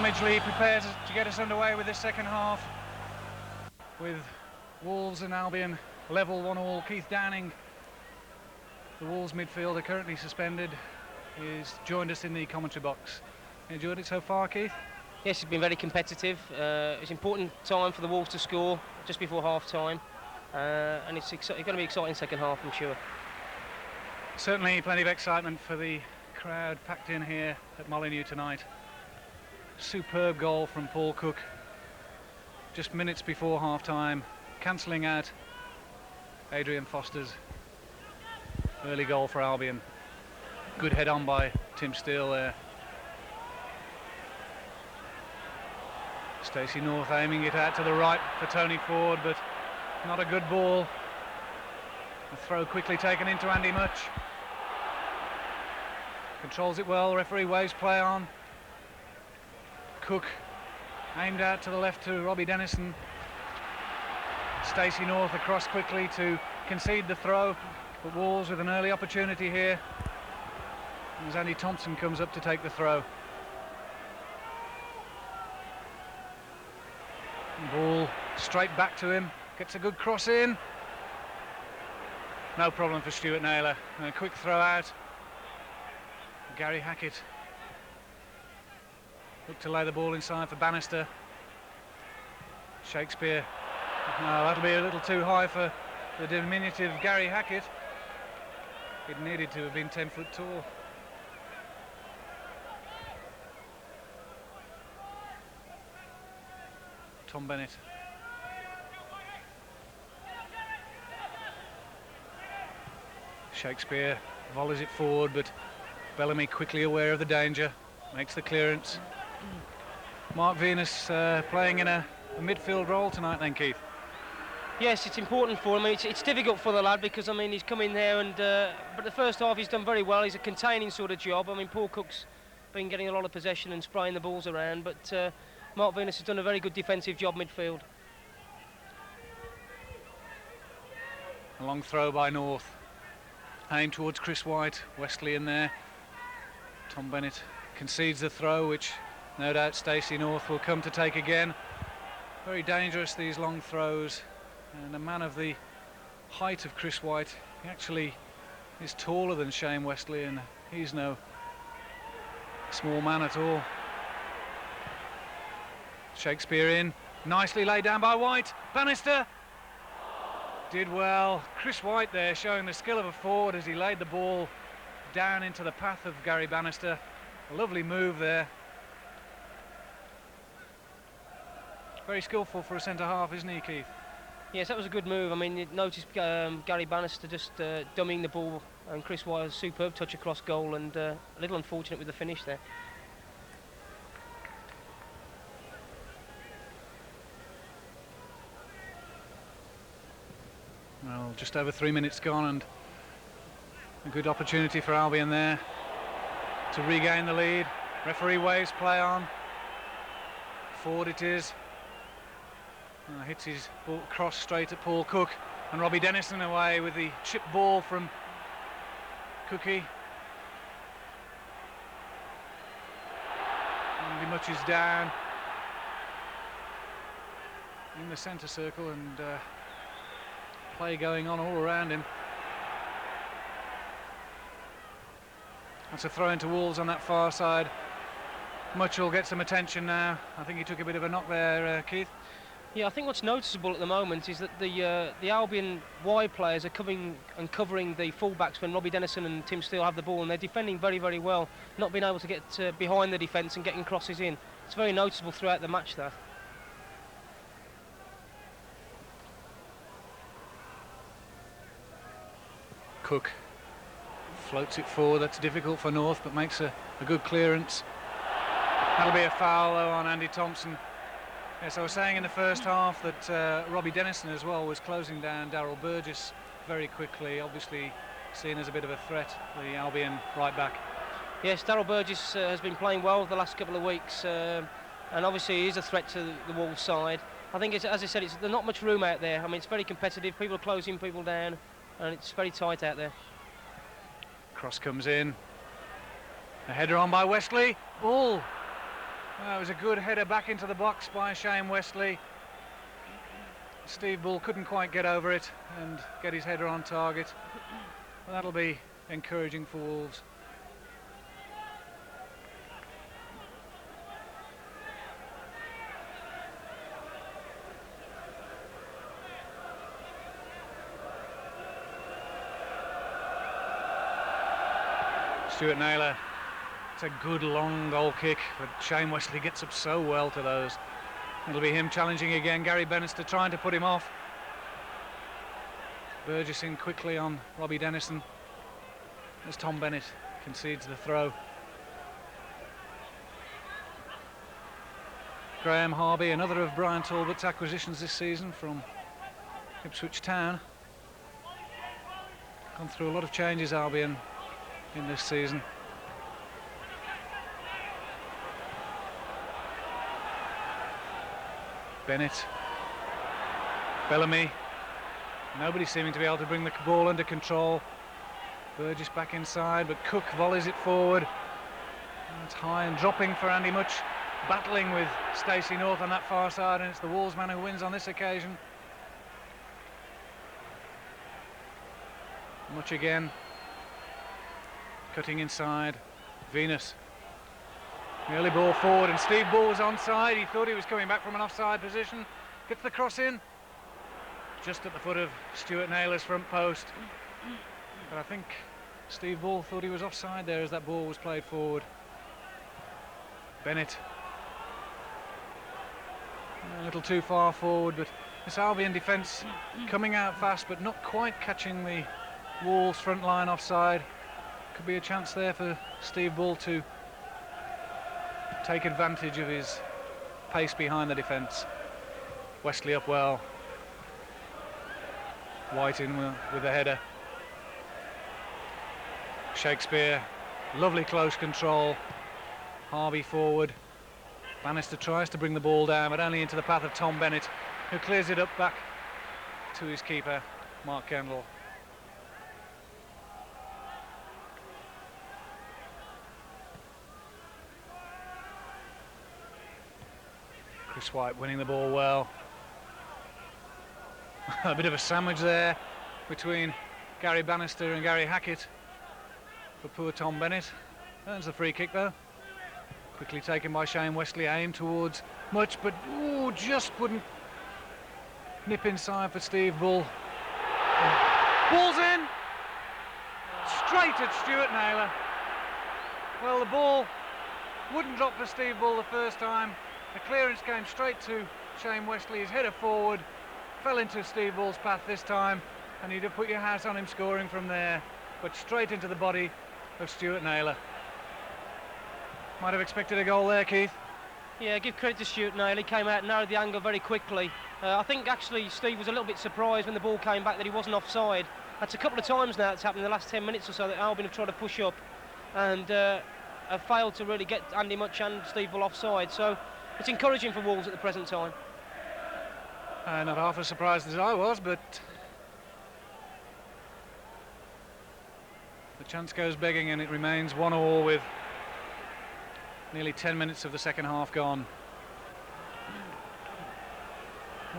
B: Midgley prepared to get us underway with this second half, with Wolves and Albion level 1-1. Keith Downing, the Wolves midfielder currently suspended, is joined us in the commentary box. Enjoyed it so far, Keith?
D: Yes, it's been very competitive. It's an important time for the Wolves to score just before half-time, and it's going to be exciting second half, I'm sure.
B: Certainly plenty of excitement for the crowd packed in here at Molineux tonight. Superb goal from Paul Cook just minutes before half-time, cancelling out Adrian Foster's early goal for Albion. Good head on by Tim Steele there. Stacey North aiming it out to the right for Tony Ford, but not a good ball. The throw quickly taken into Andy Much. Controls it well, referee waves play on. Cook aimed out to the left to Robbie Dennison. Stacey North across quickly to concede the throw, but Wolves with an early opportunity here as Andy Thompson comes up to take the throw. Ball straight back to him, gets a good cross in. No problem for Stuart Naylor. And a quick throw out. Gary Hackett looked to lay the ball inside for Bannister. Shakespeare. No, that'll be a little too high for the diminutive Gary Hackett. It needed to have been 10 foot tall. Tom Bennett. Shakespeare volleys it forward, but Bellamy, quickly aware of the danger, makes the clearance. Mark Venus playing in a midfield role tonight then, Keith.
D: Yes, it's important for him. It's difficult for the lad because, I mean, he's come in there and but the first half he's done very well. He's a containing sort of job. I mean, Paul Cook's been getting a lot of possession and spraying the balls around, but Mark Venus has done a very good defensive job midfield.
B: A long throw by North. Aimed towards Chris White. Wesley in there. Tom Bennett concedes the throw, which no doubt Stacey North will come to take again. Very dangerous, these long throws. And a man of the height of Chris White, he actually is taller than Shane Wesley, and he's no small man at all. Shakespeare in, nicely laid down by White. Bannister did well. Chris White there showing the skill of a forward as he laid the ball down into the path of Gary Bannister. A lovely move there. Very skillful for a centre-half, isn't he, Keith?
D: Yes, that was a good move. I mean, you noticed Gary Bannister just dummying the ball, and Chris White a superb touch across goal, and a little unfortunate with the finish there.
B: Well, just over 3 minutes gone, and a good opportunity for Albion there to regain the lead. Referee waves play on. Ford it is. Hits his ball cross straight at Paul Cook, and Robbie Dennison away with the chip ball from Cookie. Andy Much is down in the centre circle, and play going on all around him. That's a throw into Wolves on that far side. Much will get some attention now. I think he took a bit of a knock there, Keith.
D: Yeah, I think what's noticeable at the moment is that the Albion wide players are covering the fullbacks when Robbie Dennison and Tim Steele have the ball, and they're defending very, very well, not being able to get behind the defence and getting crosses in. It's very noticeable throughout the match, that.
B: Cook floats it forward. That's difficult for North, but makes a good clearance. That'll be a foul, though, on Andy Thompson. Yes, I was saying in the first half that Robbie Dennison as well was closing down Darryl Burgess very quickly, obviously seen as a bit of a threat, the Albion right back.
D: Yes, Darryl Burgess has been playing well the last couple of weeks, and obviously he is a threat to the Wolves side. I think, as I said, there's not much room out there. I mean, it's very competitive, people are closing people down, and it's very tight out there.
B: Cross comes in. A header on by Wesley. Oh, It was a good header back into the box by Shane Westley. Steve Bull couldn't quite get over it and get his header on target. Well, that'll be encouraging for Wolves. Stuart Naylor, it's a good long goal kick, but Shane Westley gets up so well to those. It'll be him challenging again. Gary Bannister trying to put him off. Burgess in quickly on Robbie Dennison as Tom Bennett concedes the throw. Graham Harvey, another of Brian Talbot's acquisitions this season from Ipswich Town. Gone through a lot of changes, Albion, in this season. Bennett, Bellamy, nobody seeming to be able to bring the ball under control. Burgess back inside, but Cook volleys it forward. It's high and dropping for Andy Much, battling with Stacey North on that far side, and it's the Wolves man who wins on this occasion. Much again, cutting inside. Venus, the early ball forward, and Steve Bull was onside. He thought he was coming back from an offside position. Gets the cross in, just at the foot of Stuart Naylor's front post. But I think Steve Bull thought he was offside there as that ball was played forward. Bennett, a little too far forward, but this Albion defence coming out fast but not quite catching the Wolves front line offside. Could be a chance there for Steve Bull to take advantage of his pace behind the defence. Westley up well. White in with the header. Shakespeare, lovely close control. Harvey forward. Bannister tries to bring the ball down, but only into the path of Tom Bennett, who clears it up back to his keeper, Mark Kendall. Chris White winning the ball well. A bit of a sandwich there between Gary Bannister and Gary Hackett for poor Tom Bennett. Earns the free kick though. Quickly taken by Shane Westley, aimed towards Much, but just wouldn't nip inside for Steve Bull. Ball's in! Straight at Stuart Naylor. Well, the ball wouldn't drop for Steve Bull the first time. The clearance came straight to Shane Westley. His header forward fell into Steve Bull's path this time, and you'd have put your house on him scoring from there, but straight into the body of Stuart Naylor. Might have expected a goal there, Keith.
D: Yeah, give credit to Stuart Naylor. He came out and narrowed the angle very quickly. I think actually Steve was a little bit surprised when the ball came back that he wasn't offside. That's a couple of times now it's happened in the last 10 minutes or so that Albion have tried to push up and have failed to really get Andy Much and Steve Bull offside. So it's encouraging for Wolves at the present time.
B: Not half as surprised as I was, but the chance goes begging, and it remains 1-1 with nearly 10 minutes of the second half gone.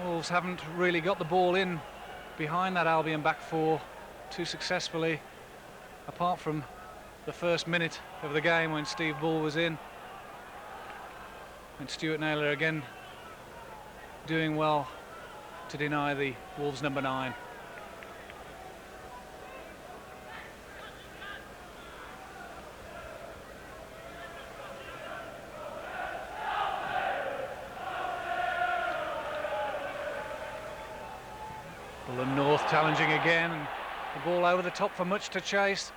B: Wolves haven't really got the ball in behind that Albion back four too successfully, apart from the first minute of the game when Steve Bull was in. And Stuart Naylor again doing well to deny the Wolves number 9. Bullen North challenging again, and the ball over the top for Much to chase.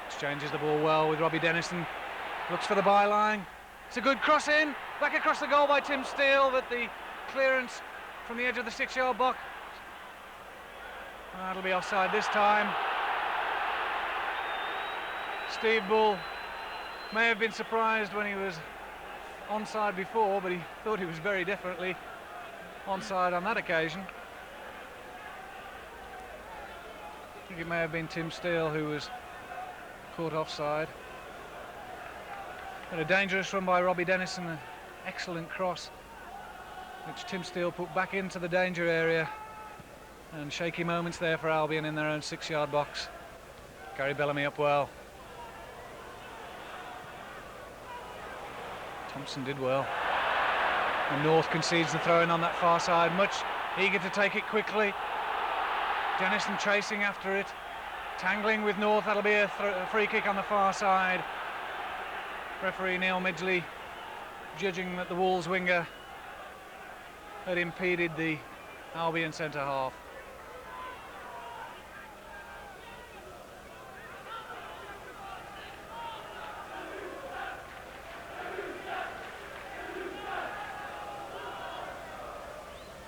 B: Exchanges the ball well with Robbie Dennison. Looks for the byline. It's a good cross in. Back across the goal by Tim Steele, but the clearance from the edge of the 6-yard box. That'll be offside this time. Steve Bull may have been surprised when he was onside before, but he thought he was very definitely onside on that occasion. I think it may have been Tim Steele who was caught offside. And a dangerous run by Robbie Dennison, an excellent cross, which Tim Steele put back into the danger area. And shaky moments there for Albion in their own 6-yard box. Gary Bellamy up well. Thompson did well. And North concedes the throw-in on that far side. Much eager to take it quickly. Dennison chasing after it. Tangling with North. That'll be a free kick on the far side. Referee Neil Midgley judging that the Wolves winger had impeded the Albion centre half.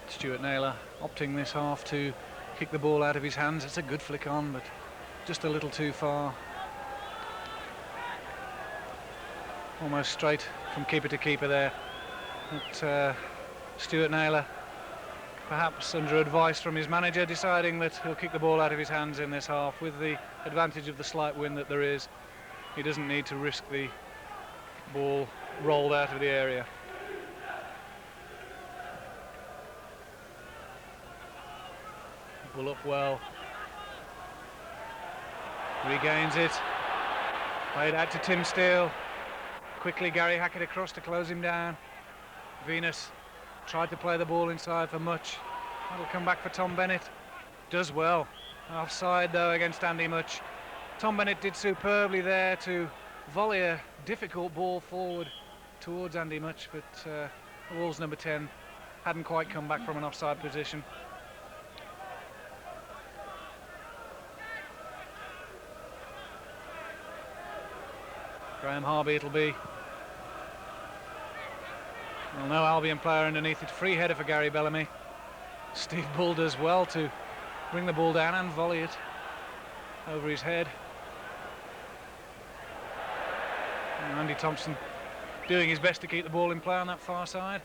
B: Stuart Naylor opting this half to kick the ball out of his hands. It's a good flick on, but just a little too far. Almost straight from keeper to keeper there. But Stuart Naylor, perhaps under advice from his manager, deciding that he'll kick the ball out of his hands in this half with the advantage of the slight wind that there is. He doesn't need to risk the ball rolled out of the area. Bull up well. Regains it. Played out to Tim Steele. Quickly Gary Hackett across to close him down. Venus tried to play the ball inside for Much. That'll come back for Tom Bennett. Does well. Offside though against Andy Much. Tom Bennett did superbly there to volley a difficult ball forward towards Andy Much, but the Wolves number 10 hadn't quite come back from an offside position. Graham Harvey it'll be. Well, no Albion player underneath it. Free header for Gary Bellamy. Steve Bull does well to bring the ball down and volley it over his head. And Andy Thompson doing his best to keep the ball in play on that far side.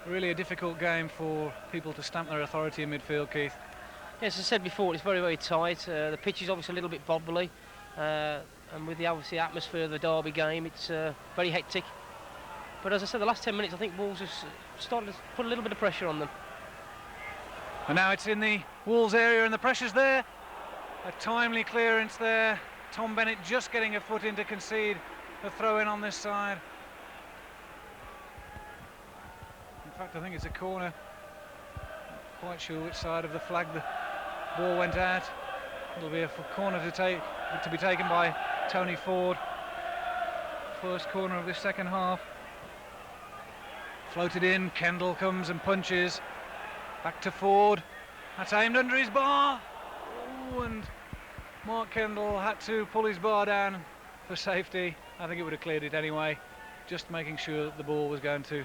B: Really a difficult game for people to stamp their authority in midfield, Keith.
D: Yes, as I said before, it's very, very tight. The pitch is obviously a little bit bobbly. And with the obviously atmosphere of the derby game, it's very hectic. But as I said, the last 10 minutes, I think Wolves have started to put a little bit of pressure on them.
B: And now it's in the Wolves area and the pressure's there. A timely clearance there. Tom Bennett just getting a foot in to concede the throw-in on this side. In fact, I think it's a corner. Not quite sure which side of the flag the ball went out. It'll be a corner to be taken by Tony Ford. First corner of this second half. Floated in, Kendall comes and punches. Back to Ford. That's aimed under his bar. Oh, and Mark Kendall had to pull his bar down for safety. I think it would have cleared it anyway. Just making sure that the ball was going to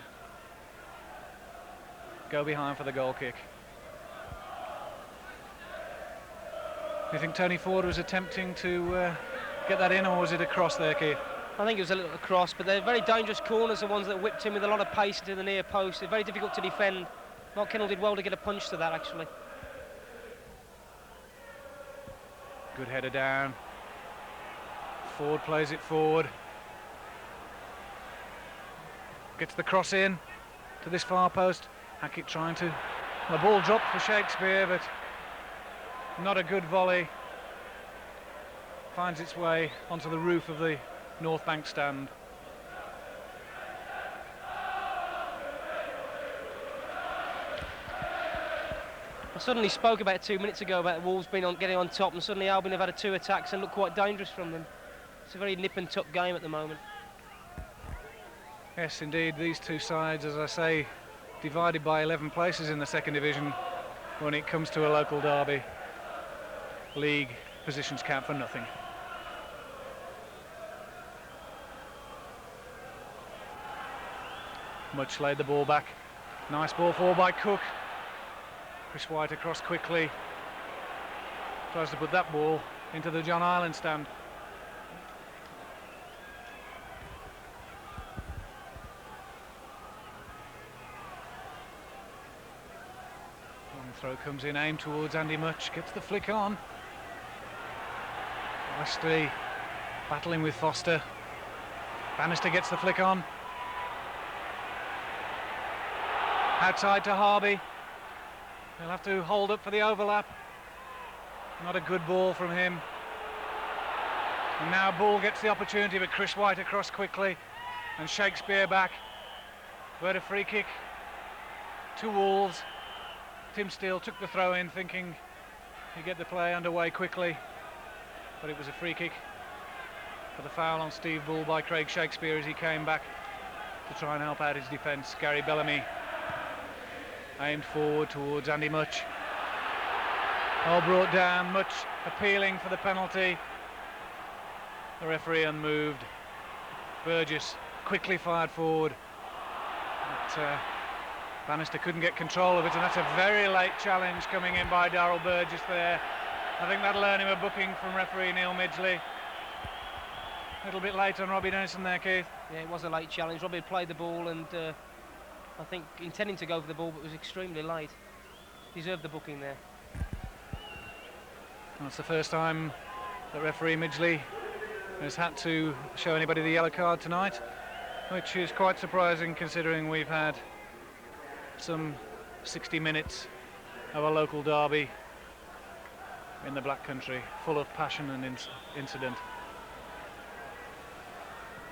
B: go behind for the goal kick. Do you think Tony Ford was attempting to get that in, or was it a cross there, Keith?
D: I think it was a little cross, but they're very dangerous corners, the ones that whipped him with a lot of pace to the near post. They're very difficult to defend. Mark Kendall did well to get a punch to that, actually.
B: Good header down. Ford plays it forward. Gets the cross in to this far post. Hackett trying to... The ball dropped for Shakespeare, but not a good volley. Finds its way onto the roof of the North Bank stand.
D: I suddenly spoke about 2 minutes ago about Wolves getting on top, and suddenly Albion have had 2 attacks and look quite dangerous from them. It's a very nip and tuck game at the moment.
B: Yes, indeed, these two sides, as I say, divided by 11 places in the second division when it comes to a local derby. League positions count for nothing. Much laid the ball back. Nice ball forward by Cook. Chris White across quickly. Tries to put that ball into the John Ireland stand. Long throw comes in, aimed towards Andy Much. Gets the flick on. Westley battling with Foster. Bannister gets the flick on. Outside to Harby. He'll have to hold up for the overlap. Not a good ball from him. And now Bull gets the opportunity, but Chris White across quickly. And Shakespeare back. But a free kick to Wolves. Tim Steele took the throw in, thinking he'd get the play underway quickly. But it was a free kick for the foul on Steve Bull by Craig Shakespeare as he came back to try and help out his defence. Gary Bellamy aimed forward towards Andy Much. All brought down, Much appealing for the penalty. The referee unmoved. Burgess quickly fired forward. But Bannister couldn't get control of it, and that's a very late challenge coming in by Darryl Burgess there. I think that'll earn him a booking from referee Neil Midgley. A little bit late on Robbie Dennison there, Keith.
D: Yeah, it was a late challenge. Robbie had played the ball and I think intending to go for the ball, but was extremely late. Deserved the booking there.
B: That's the first time that referee Midgley has had to show anybody the yellow card tonight, which is quite surprising considering we've had some 60 minutes of a local derby in the Black Country, full of passion and incident.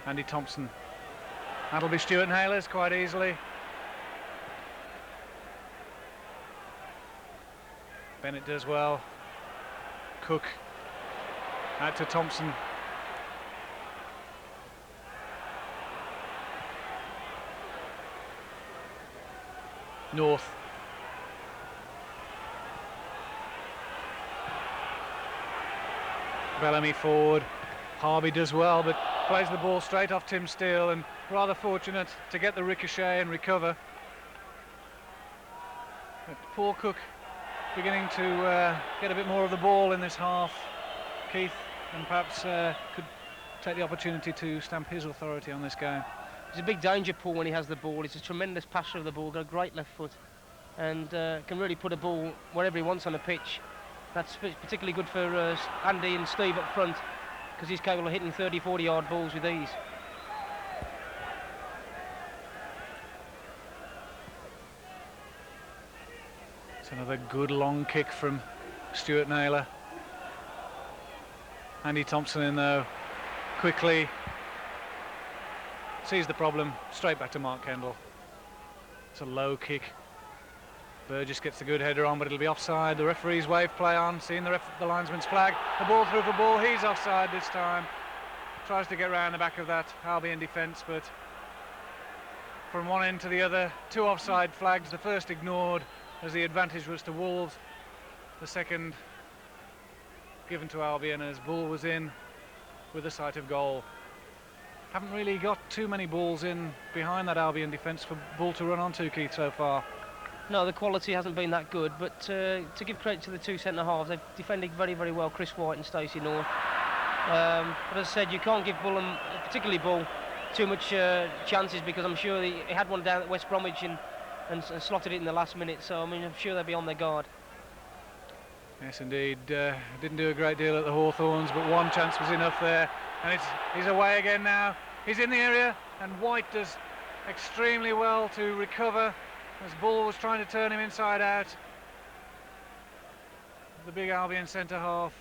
B: Andy Thompson. That'll be Stuart Naylor's quite easily. Bennett does well. Cook out to Thompson. North. Bellamy forward. Harby does well, but plays the ball straight off Tim Steele, and rather fortunate to get the ricochet and recover. But poor Cook beginning to get a bit more of the ball in this half, Keith, and perhaps could take the opportunity to stamp his authority on this game.
D: He's a big danger, Paul, when he has the ball. He's a tremendous passer of the ball, got a great left foot, and can really put a ball wherever he wants on the pitch. That's particularly good for Andy and Steve up front, because he's capable of hitting 30, 40-yard balls with ease.
B: It's another good long kick from Stuart Naylor. Andy Thompson in though, quickly sees the problem, straight back to Mark Kendall. It's a low kick. Burgess gets the good header on, but it'll be offside. The referee's wave play on, seeing the linesman's flag. The ball through for Ball, he's offside this time. Tries to get round the back of that Albion defence, but from one end to the other, two offside flags. The first ignored as the advantage was to Wolves. The second given to Albion as Bull was in with the sight of goal. Haven't really got too many balls in behind that Albion defence for Bull to run onto, Keith, so far.
D: No, the quality hasn't been that good, but to give credit to the two centre-halves, they've defended very, very well, Chris White and Stacey North. But as I said, you can't give Bull, particularly Bull, too much chances, because I'm sure he had one down at West Bromwich and slotted it in the last minute, so I mean, I'm sure they'll be on their guard.
B: Yes, indeed. Didn't do a great deal at the Hawthorns, but one chance was enough there, and he's away again now. He's in the area, and White does extremely well to recover as Bull was trying to turn him inside out. The big Albion centre-half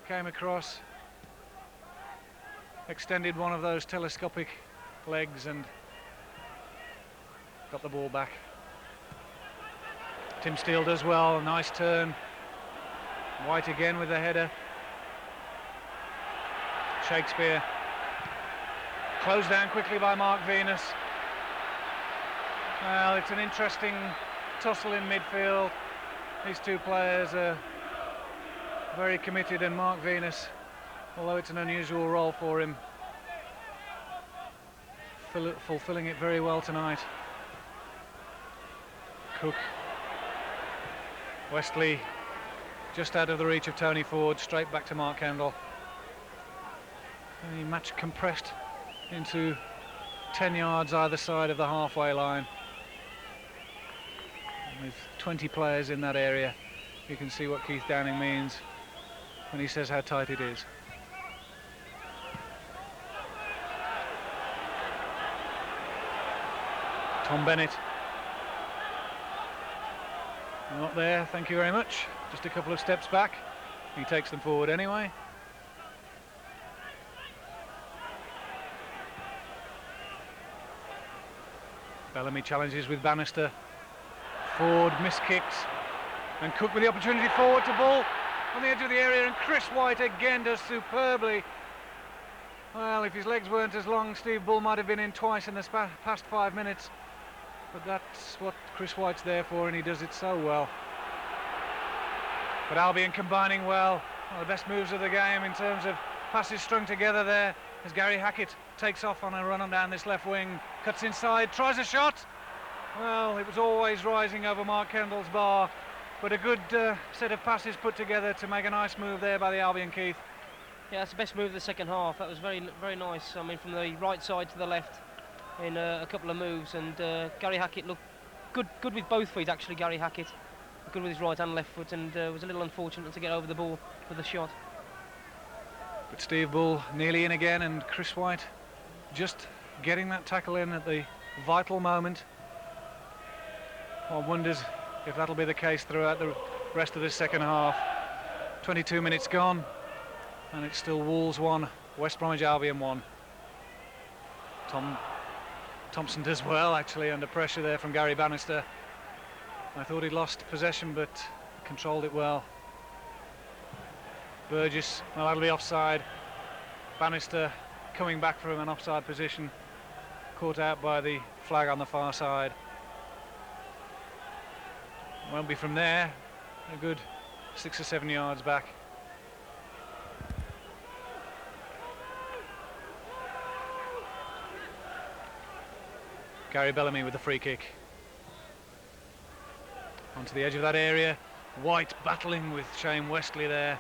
B: came across, extended one of those telescopic legs and got the ball back. Tim Steele does well, nice turn. White again with the header. Shakespeare closed down quickly by Mark Venus. Well, it's an interesting tussle in midfield. These two players are very committed, and Mark Venus, although it's an unusual role for him, fulfilling it very well tonight. Cook. Westley just out of the reach of Tony Ford, straight back to Mark Kendall. The match compressed into 10 yards either side of the halfway line. With 20 players in that area, you can see what Keith Downing means when he says how tight it is. Tom Bennett. Not there, thank you very much. Just a couple of steps back. He takes them forward anyway. Bellamy challenges with Bannister. Ford miskicks. And Cook with the opportunity forward to ball on the edge of the area, and Chris White again does superbly. Well, if his legs weren't as long, Steve Bull might have been in twice in the past 5 minutes. But that's what Chris White's there for, and he does it so well. But Albion combining well. One of the best moves of the game in terms of passes strung together there as Gary Hackett takes off on a run on down this left wing, cuts inside, tries a shot. Well, it was always rising over Mark Kendall's bar, but a good set of passes put together to make a nice move there by the Albion, Keith.
D: Yeah, that's the best move of the second half. That was very, very nice. I mean, from the right side to the left in a couple of moves, and Gary Hackett looked good with both feet, actually. Gary Hackett good with his right and left foot, and was a little unfortunate to get over the ball with the shot.
B: But Steve Bull nearly in again, and Chris White just getting that tackle in at the vital moment. One wonders if that'll be the case throughout the rest of this second half. 22 minutes gone, and it's still Wolves 1, West Bromwich Albion 1. Thompson does well, actually, under pressure there from Gary Bannister. I thought he'd lost possession, but controlled it well. Burgess, well, that'll be offside. Bannister coming back from an offside position, caught out by the flag on the far side. Won't be from there, a good 6 or 7 yards back. Gary Bellamy with the free kick. Onto the edge of that area. White battling with Shane Westley there.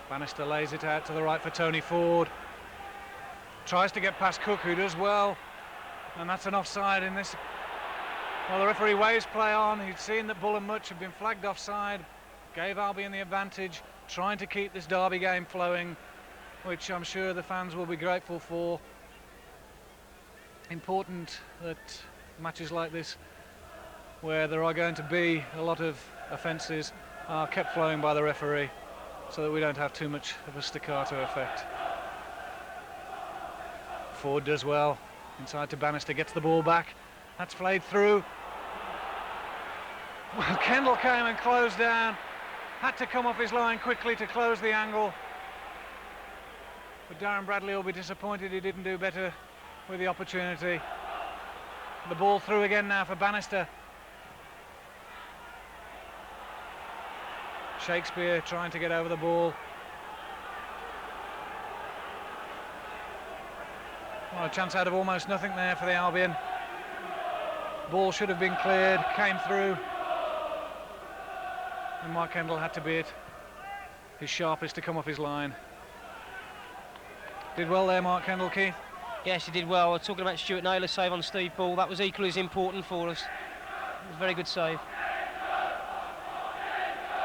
B: Bannister lays it out to the right for Tony Ford. Tries to get past Cook, who does well. And that's an offside in this. Well, the referee waves play on. He'd seen that Bull and Much had been flagged offside. Gave Albion the advantage, trying to keep this derby game flowing, which I'm sure the fans will be grateful for. Important that matches like this, where there are going to be a lot of offences, are kept flowing by the referee, so that we don't have too much of a staccato effect. Ford does well, inside to Bannister, gets the ball back. That's played through. Well, Kendall came and closed down, had to come off his line quickly to close the angle. But Darren Bradley will be disappointed he didn't do better with the opportunity. The ball through again now for Bannister. Shakespeare trying to get over the ball. Well, a chance out of almost nothing there for the Albion. Ball should have been cleared, came through, and Mark Kendall had to be it his sharpest to come off his line. Did well there, Mark Kendall, Keith.
D: Yes, he did well. We're talking about Stuart Naylor's save on Steve Bull. That was equally as important for us. It was a very good save.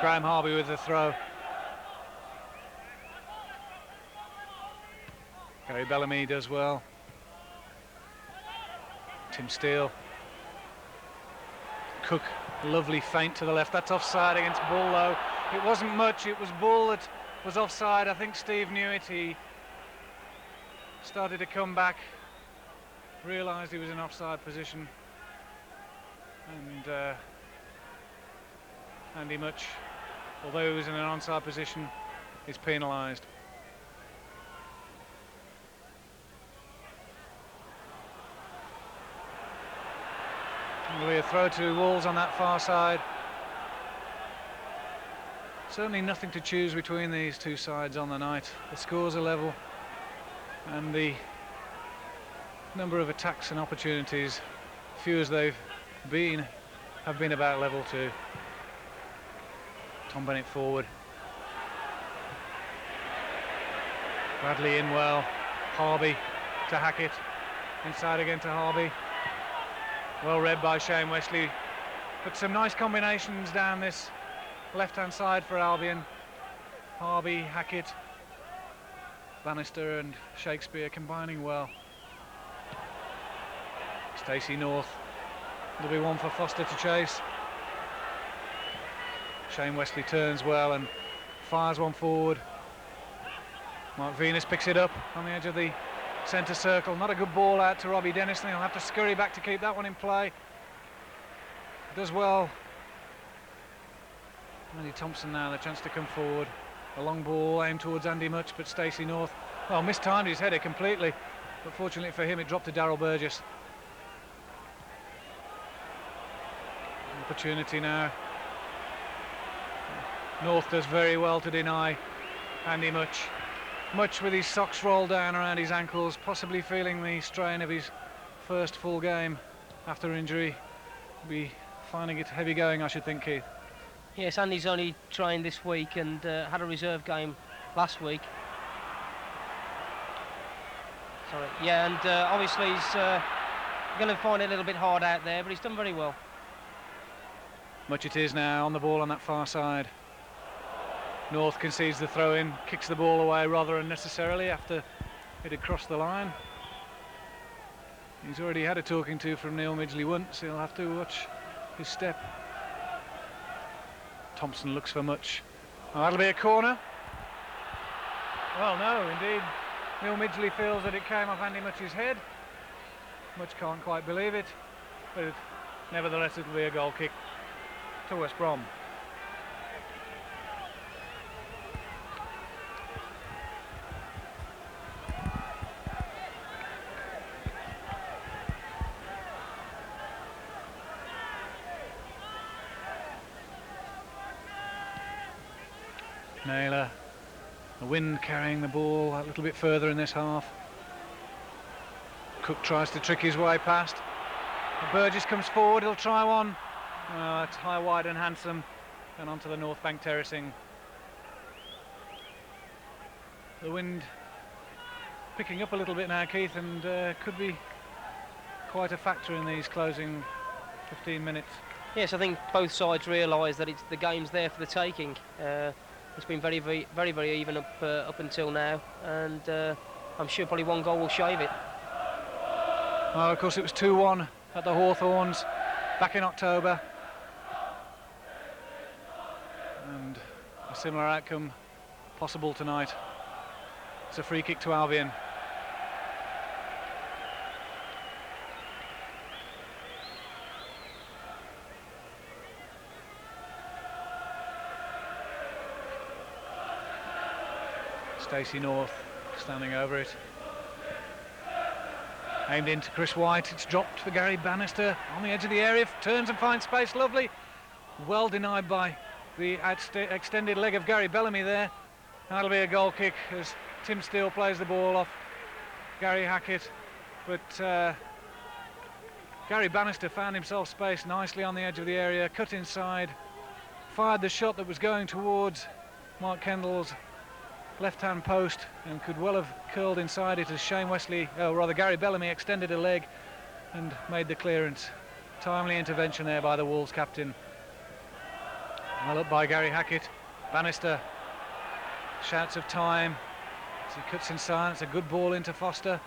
B: Graham Harvey with the throw. Gary Bellamy does well. Tim Steele. Cook, lovely feint to the left. That's offside against Bull, though. It wasn't much. It was Bull that was offside. I think Steve knew it. He started to come back, realised he was in offside position, and Andy Much, although he was in an onside position, is penalised. It'll be a throw to Wolves on that far side. Certainly nothing to choose between these two sides on the night. The scores are level, and the number of attacks and opportunities, few as they've been, have been about level too. Tom Bennett forward. Bradley in well. Harvey to Hackett. Inside again to Harvey. Well read by Shane Westley. But some nice combinations down this left-hand side for Albion. Harvey, Hackett, Bannister and Shakespeare combining well. Stacey North. There'll be one for Foster to chase. Shane Wesley turns well and fires one forward. Mark Venus picks it up on the edge of the centre circle. Not a good ball out to Robbie Dennison. He'll have to scurry back to keep that one in play. Does well. Andy Thompson now, the chance to come forward. A long ball aimed towards Andy Much, but Stacey North, well, mistimed his header completely. But fortunately for him, it dropped to Darryl Burgess. Opportunity now. North does very well to deny Andy Much. Much with his socks rolled down around his ankles, possibly feeling the strain of his first full game after injury. Be finding it heavy going, I should think, Keith.
D: Yes, Andy's only trained this week and had a reserve game last week. Sorry. Yeah, and obviously he's going to find it a little bit hard out there, but he's done very well.
B: Much it is now on the ball on that far side. North concedes the throw-in, kicks the ball away rather unnecessarily after it had crossed the line. He's already had a talking to from Neil Midgley once, he'll have to watch his step. Thompson looks for Much. Oh, that'll be a corner. Well, no, indeed. Neil Midgley feels that it came off Andy Much's head. Much can't quite believe it, but nevertheless it'll be a goal kick to West Brom. Naylor, the wind carrying the ball a little bit further in this half. Cook tries to trick his way past. Burgess comes forward, he'll try one. It's high, wide and handsome, and onto the North Bank terracing. The wind picking up a little bit now, Keith, and could be quite a factor in these closing 15 minutes.
D: Yes, I think both sides realise that the game's there for the taking. It's been very even up until now, and I'm sure probably one goal will shave it.
B: Well, of course, it was 2-1 at the Hawthorns back in October, and a similar outcome possible tonight. It's a free kick to Albion. Stacey North standing over it. Aimed into Chris White, it's dropped for Gary Bannister on the edge of the area, turns and finds space, lovely. Well denied by the extended leg of Gary Bellamy there. That'll be a goal kick as Tim Steele plays the ball off Gary Hackett, but Gary Bannister found himself space nicely on the edge of the area, cut inside, fired the shot that was going towards Mark Kendall's left-hand post and could well have curled inside it as Gary Bellamy extended a leg and made the clearance. Timely intervention there by the Wolves captain. Well up by Gary Hackett. Bannister shouts of time as he cuts inside. It's a good ball into Foster.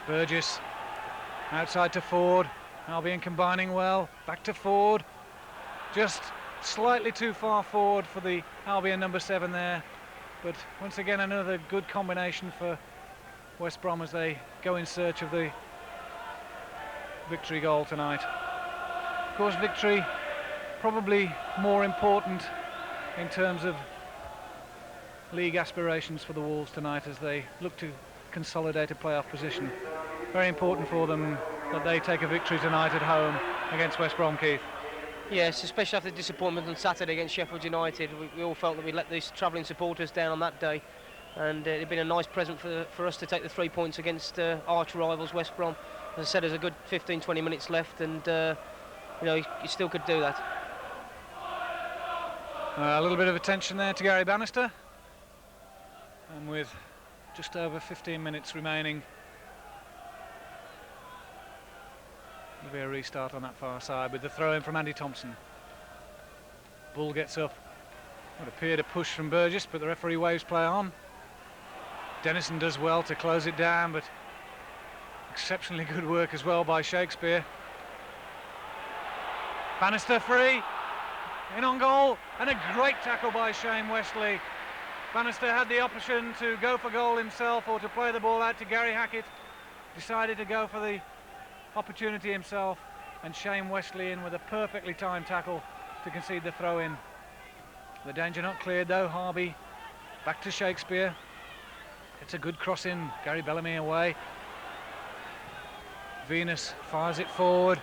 B: Burgess outside to Ford. Albion combining well. Back to Ford. Just slightly too far forward for the Albion number 7 there, but once again another good combination for West Brom as they go in search of the victory goal tonight. Of course, victory probably more important in terms of league aspirations for the Wolves tonight as they look to consolidate a playoff position. Very important for them that they take a victory tonight at home against West Brom, Keith.
D: Yes, especially after the disappointment on Saturday against Sheffield United. We all felt that we let these travelling supporters down on that day, and it'd been a nice present for us to take the 3 points against arch rivals West Brom. As I said, there's a good 15-20 minutes left, and you still could do that.
B: A little bit of attention there to Gary Bannister, and with just over 15 minutes remaining, there'll be a restart on that far side with the throw-in from Andy Thompson. Bull gets up. Would appear to push from Burgess, but the referee waves play on. Dennison does well to close it down, but
E: exceptionally good work as well by Shakespeare. Bannister free, in on goal, and a great tackle by Shane Westley. Bannister had the option to go for goal himself or to play the ball out to Gary Hackett. Decided to go for the opportunity himself, and Shane Westley in with a perfectly timed tackle to concede the throw in. The danger not cleared though. Harvey back to Shakespeare. It's a good cross in. Gary Bellamy away. Venus fires it forward.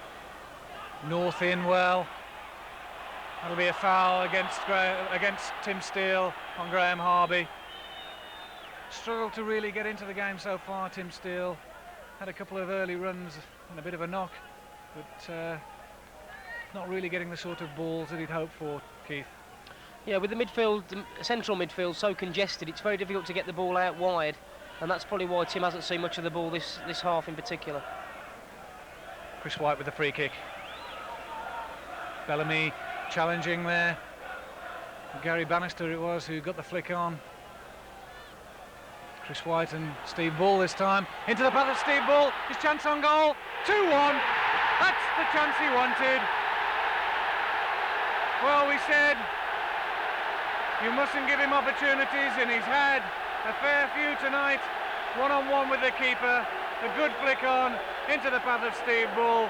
E: North in well. That'll be a foul against Tim Steele on Graham Harvey. Struggled to really get into the game so far, Tim Steele. Had a couple of early runs and a bit of a knock, but not really getting the sort of balls that he'd hoped for, Keith.
D: Yeah, with the midfield, central midfield so congested, it's very difficult to get the ball out wide, and that's probably why Tim hasn't seen much of the ball this half in particular.
E: Chris White with the free kick. Bellamy challenging there. Gary Bannister it was who got the flick on. Chris White and Steve Bull this time. Into the path of Steve Bull. His chance on goal. 2-1. That's the chance he wanted. Well, we said you mustn't give him opportunities, and he's had a fair few tonight. One-on-one with the keeper. A good flick on into the path of Steve Bull.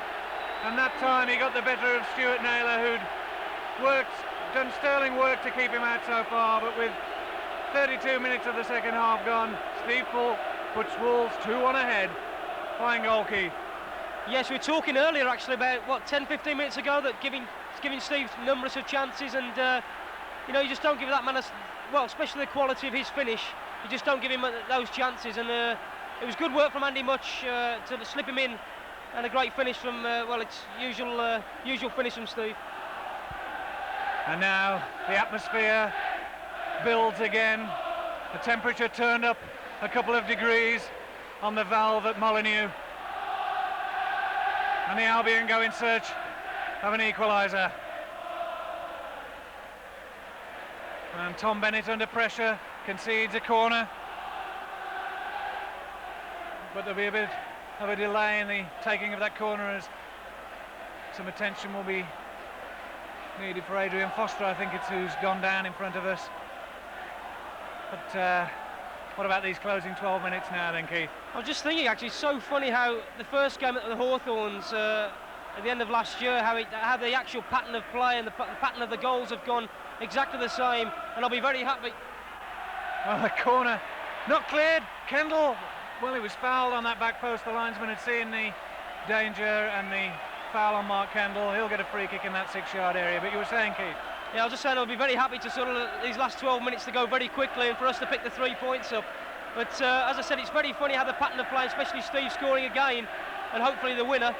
E: And that time he got the better of Stuart Naylor, who'd done sterling work to keep him out so far, but with 32 minutes of the second half gone, Steve Bull puts Wolves 2-1 ahead. Fine goal, Keith.
D: Yes, we were talking earlier actually about, 10-15 minutes ago, that giving Steve numerous of chances, and you know, you just don't give that man especially the quality of his finish, you just don't give him those chances, and it was good work from Andy Much to slip him in, and a great finish from, it's usual finish from Steve.
E: And now the atmosphere builds again. The temperature turned up a couple of degrees on the valve at Molineux. And the Albion go in search of an equaliser. And Tom Bennett under pressure concedes a corner. But there'll be a bit of a delay in the taking of that corner, as some attention will be needed for Adrian Foster, I think it's who's gone down in front of us. But what about these closing 12 minutes now then, Keith?
D: I was just thinking, actually, it's so funny how the first game at the Hawthorns at the end of last year, how the actual pattern of play and the pattern of the goals have gone exactly the same, and I'll be very happy.
E: Well, the corner not cleared. Kendall, well, he was fouled on that back post. The linesman had seen the danger and the foul on Mark Kendall. He'll get a free kick in that 6-yard area. But you were saying, Keith?
D: Yeah, I was just saying I'll be very happy to sort of these last 12 minutes to go very quickly and for us to pick the 3 points up. But as I said, it's very funny how the pattern of play, especially Steve scoring again, and hopefully the winner.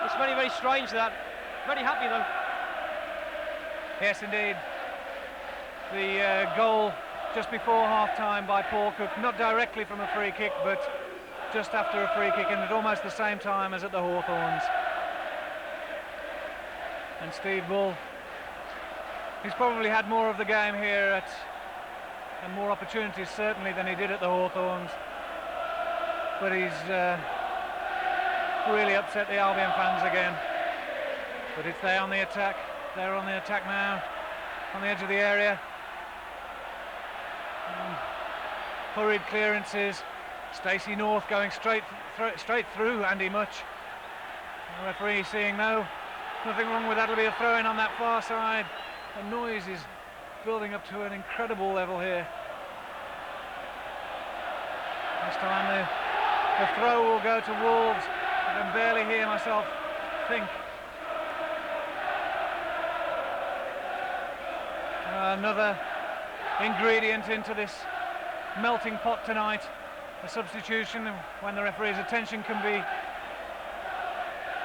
D: It's very, very strange that. Very happy though.
E: Yes, indeed. The goal just before half-time by Paul Cook, not directly from a free kick, but just after a free kick, and at almost the same time as at the Hawthorns. And Steve Bull, he's probably had more of the game here and more opportunities certainly than he did at the Hawthorns, but he's really upset the Albion fans again. But it's they on the attack. They're on the attack now, on the edge of the area. Hurried clearances. Stacey North going straight through Andy Much. The referee seeing nothing wrong with that. It'll be a throw-in on that far side. The noise is building up to an incredible level here. This time the throw will go to Wolves. I can barely hear myself think. Another ingredient into this melting pot tonight. A substitution when the referee's attention can be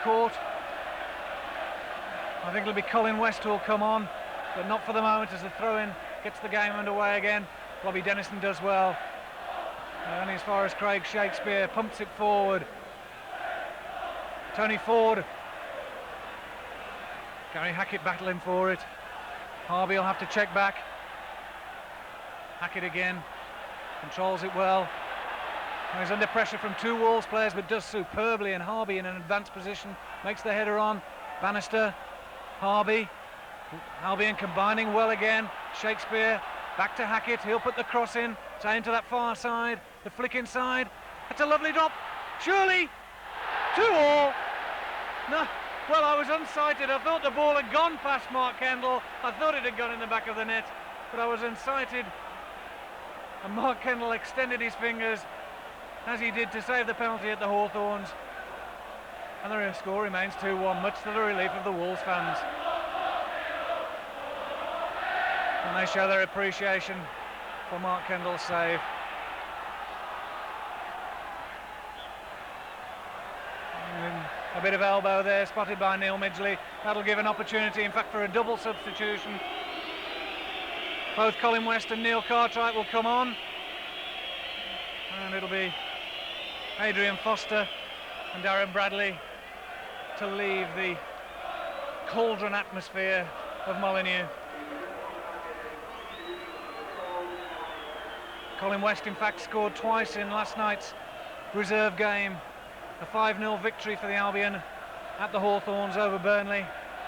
E: caught. I think it'll be Colin West who'll come on, but not for the moment, as the throw-in gets the game underway again. Robbie Dennison does well. Only as far as Craig Shakespeare pumps it forward. Tony Ford. Gary Hackett battling for it. Harvey will have to check back. Hackett again. Controls it well. He's under pressure from two Wolves players, but does superbly, and Harby in an advanced position makes the header on. Bannister, Harby, Albion combining well again. Shakespeare back to Hackett, he'll put the cross in, into that far side, the flick inside. That's a lovely drop, surely 2-2. No, well, I was unsighted. I thought the ball had gone past Mark Kendall. I thought it had gone in the back of the net, but I was unsighted, and Mark Kendall extended his fingers as he did to save the penalty at the Hawthorns, and the score remains 2-1, much to the relief of the Wolves fans, and they show their appreciation for Mark Kendall's save. And a bit of elbow there spotted by Neil Midgley. That'll give an opportunity, in fact, for a double substitution. Both Colin West and Neil Cartwright will come on, and it'll be Adrian Foster and Darren Bradley to leave the cauldron atmosphere of Molineux. Colin West, in fact, scored twice in last night's reserve game. A 5-0 victory for the Albion at the Hawthorns over Burnley.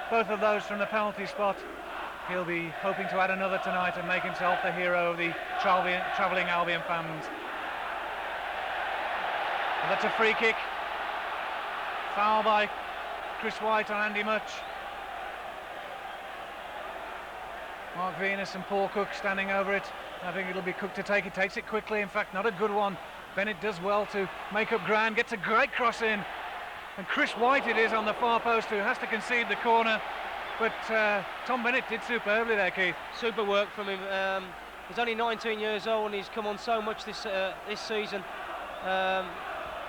E: Both of those from the penalty spot. He'll be hoping to add another tonight and make himself the hero of the travelling Albion fans. And that's a free kick. Foul by Chris White on Andy Much. Mark Venus and Paul Cook standing over it. I think it'll be Cook to take it. Takes it quickly, in fact, not a good one. Bennett does well to make up ground, gets a great cross in. And Chris White it is on the far post, who has to concede the corner. But Tom Bennett did superbly there, Keith.
D: Super work from him. He's only 19 years old and he's come on so much this season. I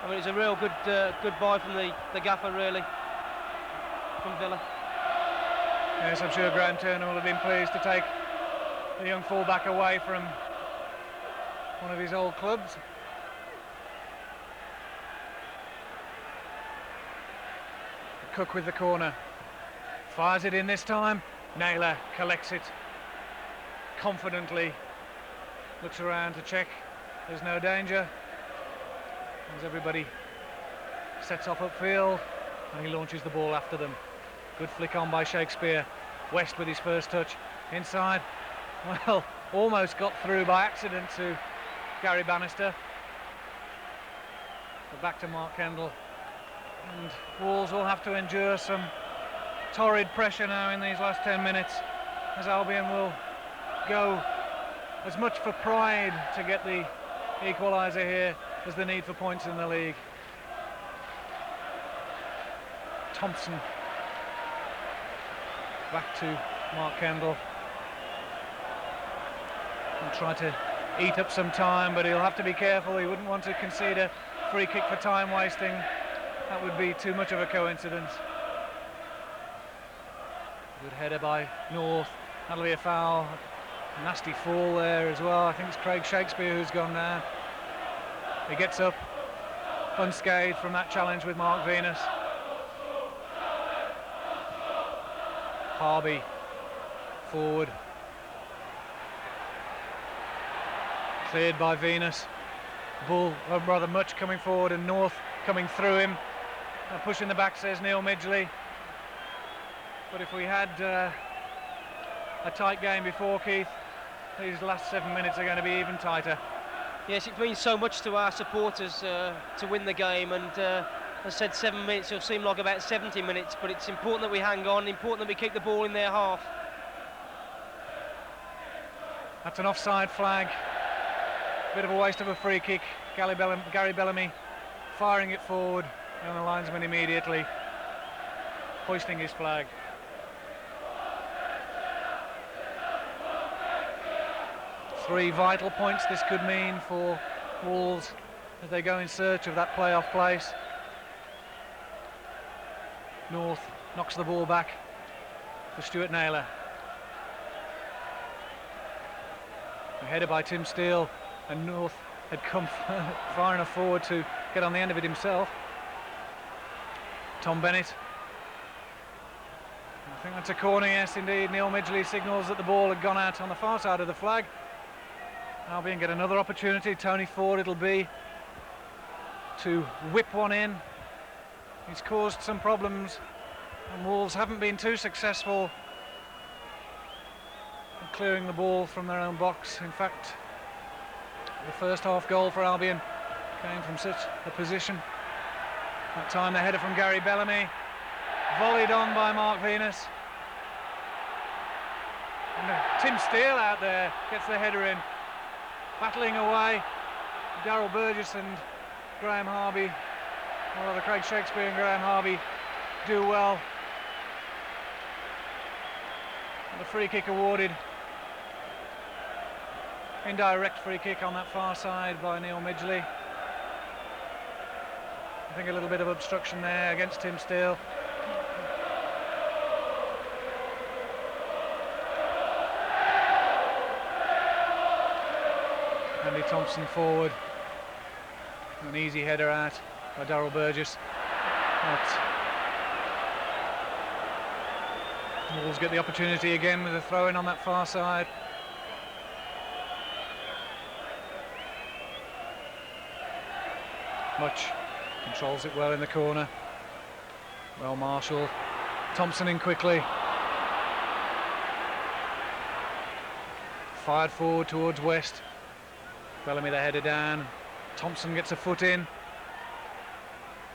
D: mean, it's a real good buy from the gaffer, really, from Villa.
E: Yes, I'm sure Graham Turner will have been pleased to take the young fullback away from one of his old clubs. Cook with the corner. Fires it in this time. Naylor collects it confidently. Looks around to check there's no danger. As everybody sets off upfield, and he launches the ball after them. Good flick on by Shakespeare. West with his first touch. Inside. Well, almost got through by accident to Gary Bannister. But back to Mark Kendall. And Wolves will have to endure some torrid pressure now in these last 10 minutes, as Albion will go as much for pride to get the equaliser here as the need for points in the league. Thompson back to Mark Kendall. He'll try to eat up some time, but he'll have to be careful. He wouldn't want to concede a free kick for time wasting. That would be too much of a coincidence. Good header by North. That'll be a foul. Nasty fall there as well. I think it's Craig Shakespeare who's gone down. He gets up unscathed from that challenge with Mark Venus. Harby forward. Cleared by Venus. Bull, rather Much coming forward, and North coming through him. Pushing the back, says Neil Midgley. But if we had a tight game before, Keith, these last 7 minutes are going to be even tighter.
D: Yes, it means so much to our supporters to win the game, and as I said, 7 minutes will seem like about 70 minutes, but it's important that we hang on, important that we keep the ball in their half.
E: That's an offside flag. Bit of a waste of a free kick. Gary Bellamy firing it forward, and the linesman immediately hoisting his flag. Three vital points this could mean for Wolves as they go in search of that playoff place. North knocks the ball back for Stuart Naylor. A header by Tim Steele, and North had come far enough forward to get on the end of it himself. Tom Bennett. I think that's a corner, yes indeed. Neil Midgley signals that the ball had gone out on the far side of the flag. Albion get another opportunity. Tony Ford it'll be. to whip one in. He's caused some problems, and Wolves haven't been too successful in clearing the ball from their own box. In fact, the first half goal for Albion came from such a position. That time the header from Gary Bellamy, volleyed on by Mark Venus. And Tim Steele out there gets the header in, battling away. Darryl Burgess and Graham Harvey, or rather Craig Shakespeare and Graham Harvey, do well. And the free kick awarded. Indirect free kick on that far side by Neil Midgley. I think a little bit of obstruction there against Tim Steele. Andy Thompson forward. An easy header out by Darryl Burgess. But Wolves get the opportunity again with a throw-in on that far side. Much controls it well in the corner. Well marshalled. Thompson in quickly. Fired forward towards West. Bellamy the header down. Thompson gets a foot in.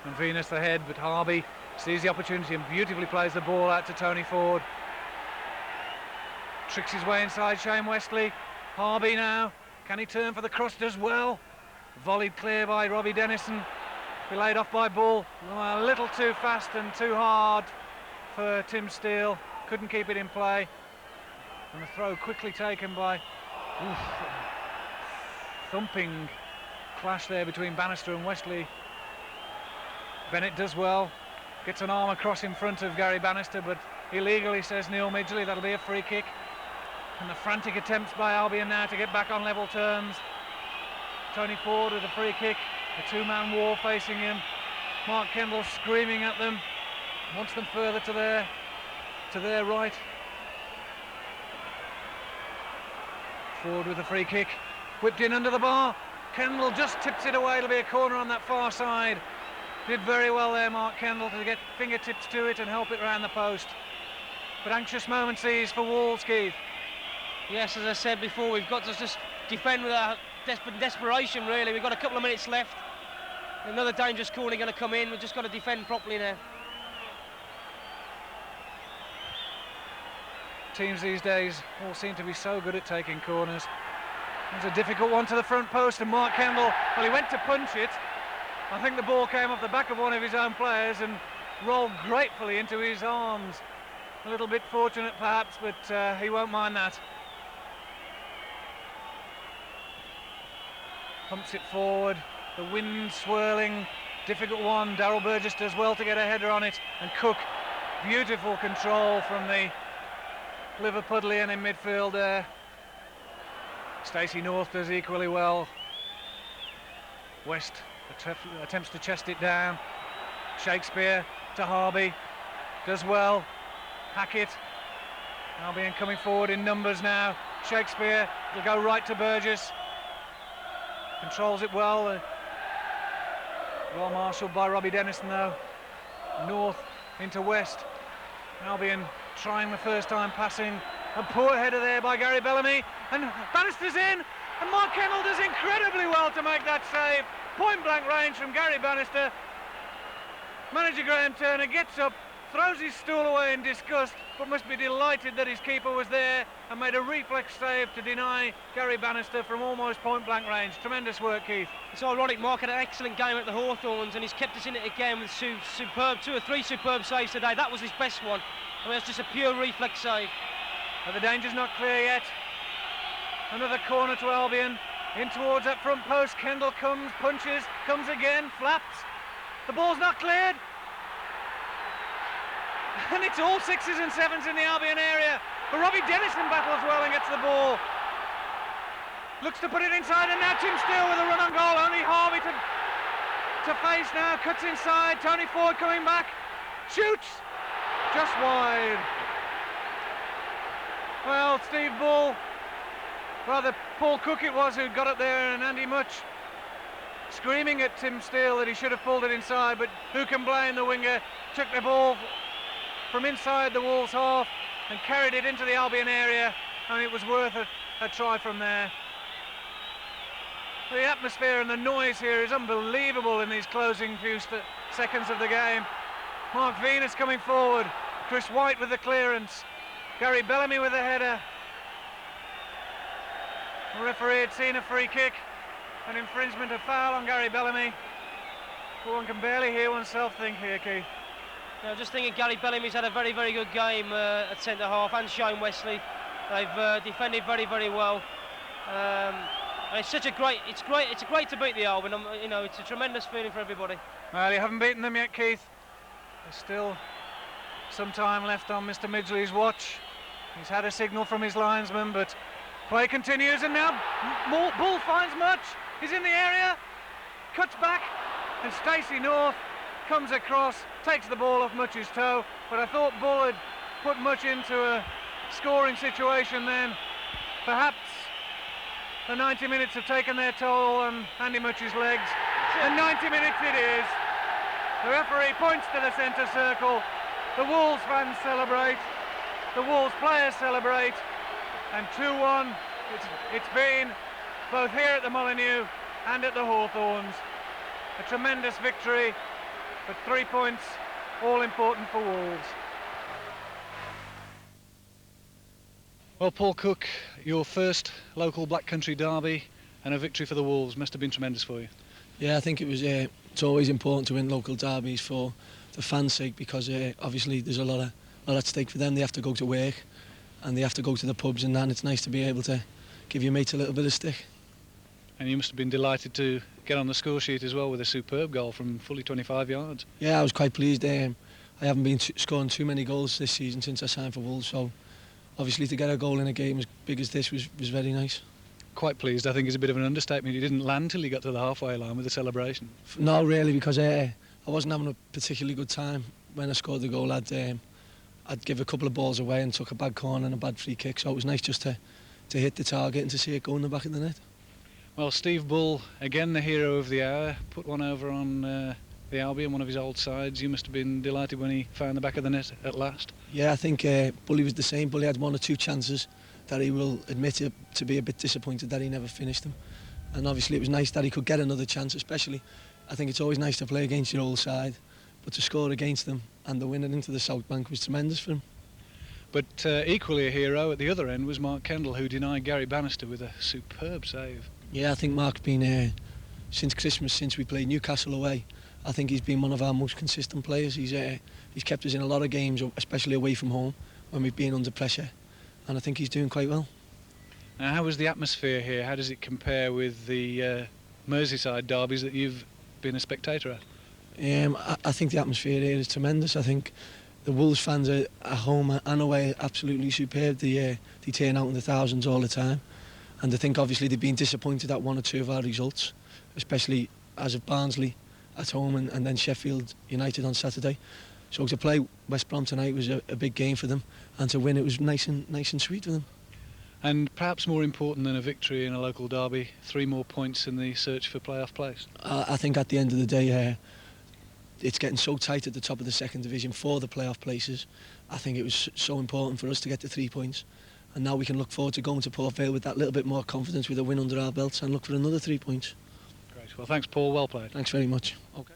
E: And Venus the head, but Harvey sees the opportunity and beautifully plays the ball out to Tony Ford. Tricks his way inside Shane Westley. Harvey now. Can he turn for the cross? Does well. Volleyed clear by Robbie Dennison. Be laid off by Bull. A little too fast and too hard for Tim Steele. Couldn't keep it in play. And the throw quickly taken by... thumping clash there between Bannister and Westley. Bennett does well. Gets an arm across in front of Gary Bannister, but illegally, says Neil Midgley. That'll be a free kick. And the frantic attempts by Albion now to get back on level terms. Tony Ford with a free kick, a two-man war facing him. Mark Kendall screaming at them, wants them further to their right. Ford with a free kick, whipped in under the bar. Kendall just tips it away. It'll be a corner on that far side. Did very well there, Mark Kendall, to get fingertips to it and help it round the post. But anxious moments these for Wolves, Keith.
D: Yes, as I said before, we've got to just defend with our desperation, really. We've got a couple of minutes left. Another dangerous corner going to come in. We've just got to defend properly now.
E: Teams these days all seem to be so good at taking corners. There's a difficult one to the front post, and Mark Kendall, well, he went to punch it. I think the ball came off the back of one of his own players and rolled gratefully into his arms. A little bit fortunate perhaps, but he won't mind that. Pumps it forward, the wind swirling, difficult one. Darryl Burgess does well to get a header on it, and Cook, beautiful control from the Liverpudlian in midfield there. Stacey North does equally well. West attempts to chest it down. Shakespeare to Harvey, does well. Hackett, Albion coming forward in numbers now. Shakespeare will go right to Burgess. Controls it well. Well marshalled by Robbie Dennison though. North into West. Albion trying the first time passing. A poor header there by Gary Bellamy. And Bannister's in. And Mark Kendall does incredibly well to make that save. Point blank range from Gary Bannister. Manager Graham Turner gets up, throws his stool away in disgust, but must be delighted that his keeper was there and made a reflex save to deny Gary Bannister from almost point-blank range. Tremendous work, Keith.
D: It's ironic, Mark had an excellent game at the Hawthorns, and he's kept us in it again with two or three superb saves today. That was his best one. I mean, it's just a pure reflex save.
E: But the danger's not clear yet. Another corner to Albion. In towards that front post. Kendall comes, punches, comes again, flaps. The ball's not cleared. And it's all sixes and sevens in the Albion area. But Robbie Dennison battles well and gets the ball. Looks to put it inside, and now Tim Steele with a run on goal. Only Harvey to face now. Cuts inside. Tony Ford coming back. Shoots. Just wide. Well, Steve Bull, rather Paul Cook it was who got it there, and Andy Much screaming at Tim Steele that he should have pulled it inside, but who can blame the winger? Took the ball from inside the Wolves half and carried it into the Albion area, and it was worth a try from there. The atmosphere and the noise here is unbelievable in these closing few seconds of the game. Mark Venus coming forward, Chris White with the clearance, Gary Bellamy with the header. The referee had seen a free kick, an infringement, a foul on Gary Bellamy. But one can barely hear oneself think here, Keith.
D: Yeah, just thinking Gary Bellamy's had a very, very good game at centre half, and Shane Wesley. They've defended very, very well. And it's great to beat the Albion. You know, it's a tremendous feeling for everybody.
E: Well, you haven't beaten them yet, Keith. There's still some time left on Mr. Midgley's watch. He's had a signal from his linesman, but play continues, and now Bull finds Much. He's in the area, cuts back, and Stacey North comes across, takes the ball off Much's toe, but I thought Bull had put Much into a scoring situation then. Perhaps the 90 minutes have taken their toll on Andy Much's legs, and 90 minutes it is. The referee points to the centre circle, the Wolves fans celebrate, the Wolves players celebrate, and 2-1 it's been, both here at the Molineux and at the Hawthorns. A tremendous victory, but 3 points, all important for Wolves.
B: Well, Paul Cook, your first local Black Country derby and a victory for the Wolves must have been tremendous for you.
F: Yeah, I think it was. It's always important to win local derbies for the fans' sake, because obviously there's a lot at stake for them. They have to go to work and they have to go to the pubs and that, and it's nice to be able to give your mates a little bit of stick.
B: And you must have been delighted to get on the score sheet as well with a superb goal from fully 25 yards.
F: Yeah, I was quite pleased. I haven't been scoring too many goals this season since I signed for Wolves, so obviously to get a goal in a game as big as this was very nice.
B: Quite pleased, I think, is a bit of an understatement. You didn't land till you got to the halfway line with the celebration.
F: No, really, because I wasn't having a particularly good time when I scored the goal. I'd give a couple of balls away and took a bad corner and a bad free kick, so it was nice just to hit the target and to see it go in the back of the net.
B: Well, Steve Bull, again the hero of the hour, put one over on the Albion, one of his old sides. You must have been delighted when he found the back of the net at last.
F: Yeah, I think Bully was the same. Bully had 1 or 2 chances that he will admit to be a bit disappointed that he never finished them. And obviously it was nice that he could get another chance, especially. I think it's always nice to play against your old side, but to score against them and the winner into the South Bank was tremendous for him.
B: But equally a hero at the other end was Mark Kendall, who denied Gary Bannister with a superb save.
F: Yeah, I think Mark's been, since Christmas, since we played Newcastle away, I think he's been one of our most consistent players. He's kept us in a lot of games, especially away from home, when we've been under pressure, and I think he's doing quite well.
B: Now, how was the atmosphere here? How does it compare with the Merseyside derbies that you've been a spectator at?
F: I think the atmosphere here is tremendous. I think the Wolves fans are at home and away absolutely superb. They turn out in the thousands all the time. And I think obviously they've been disappointed at 1 or 2 of our results, especially as of Barnsley at home and then Sheffield United on Saturday. So to play West Brom tonight was a big game for them, and to win it was nice and sweet for them.
B: And perhaps more important than a victory in a local derby, 3 more points in the search for playoff place.
F: I think at the end of the day, it's getting so tight at the top of the second division for the playoff places. I think it was so important for us to get the 3 points. And now we can look forward to going to Port Vale with that little bit more confidence, with a win under our belts, and look for another 3 points.
B: Great. Well, thanks, Paul. Well played.
F: Thanks very much. Okay.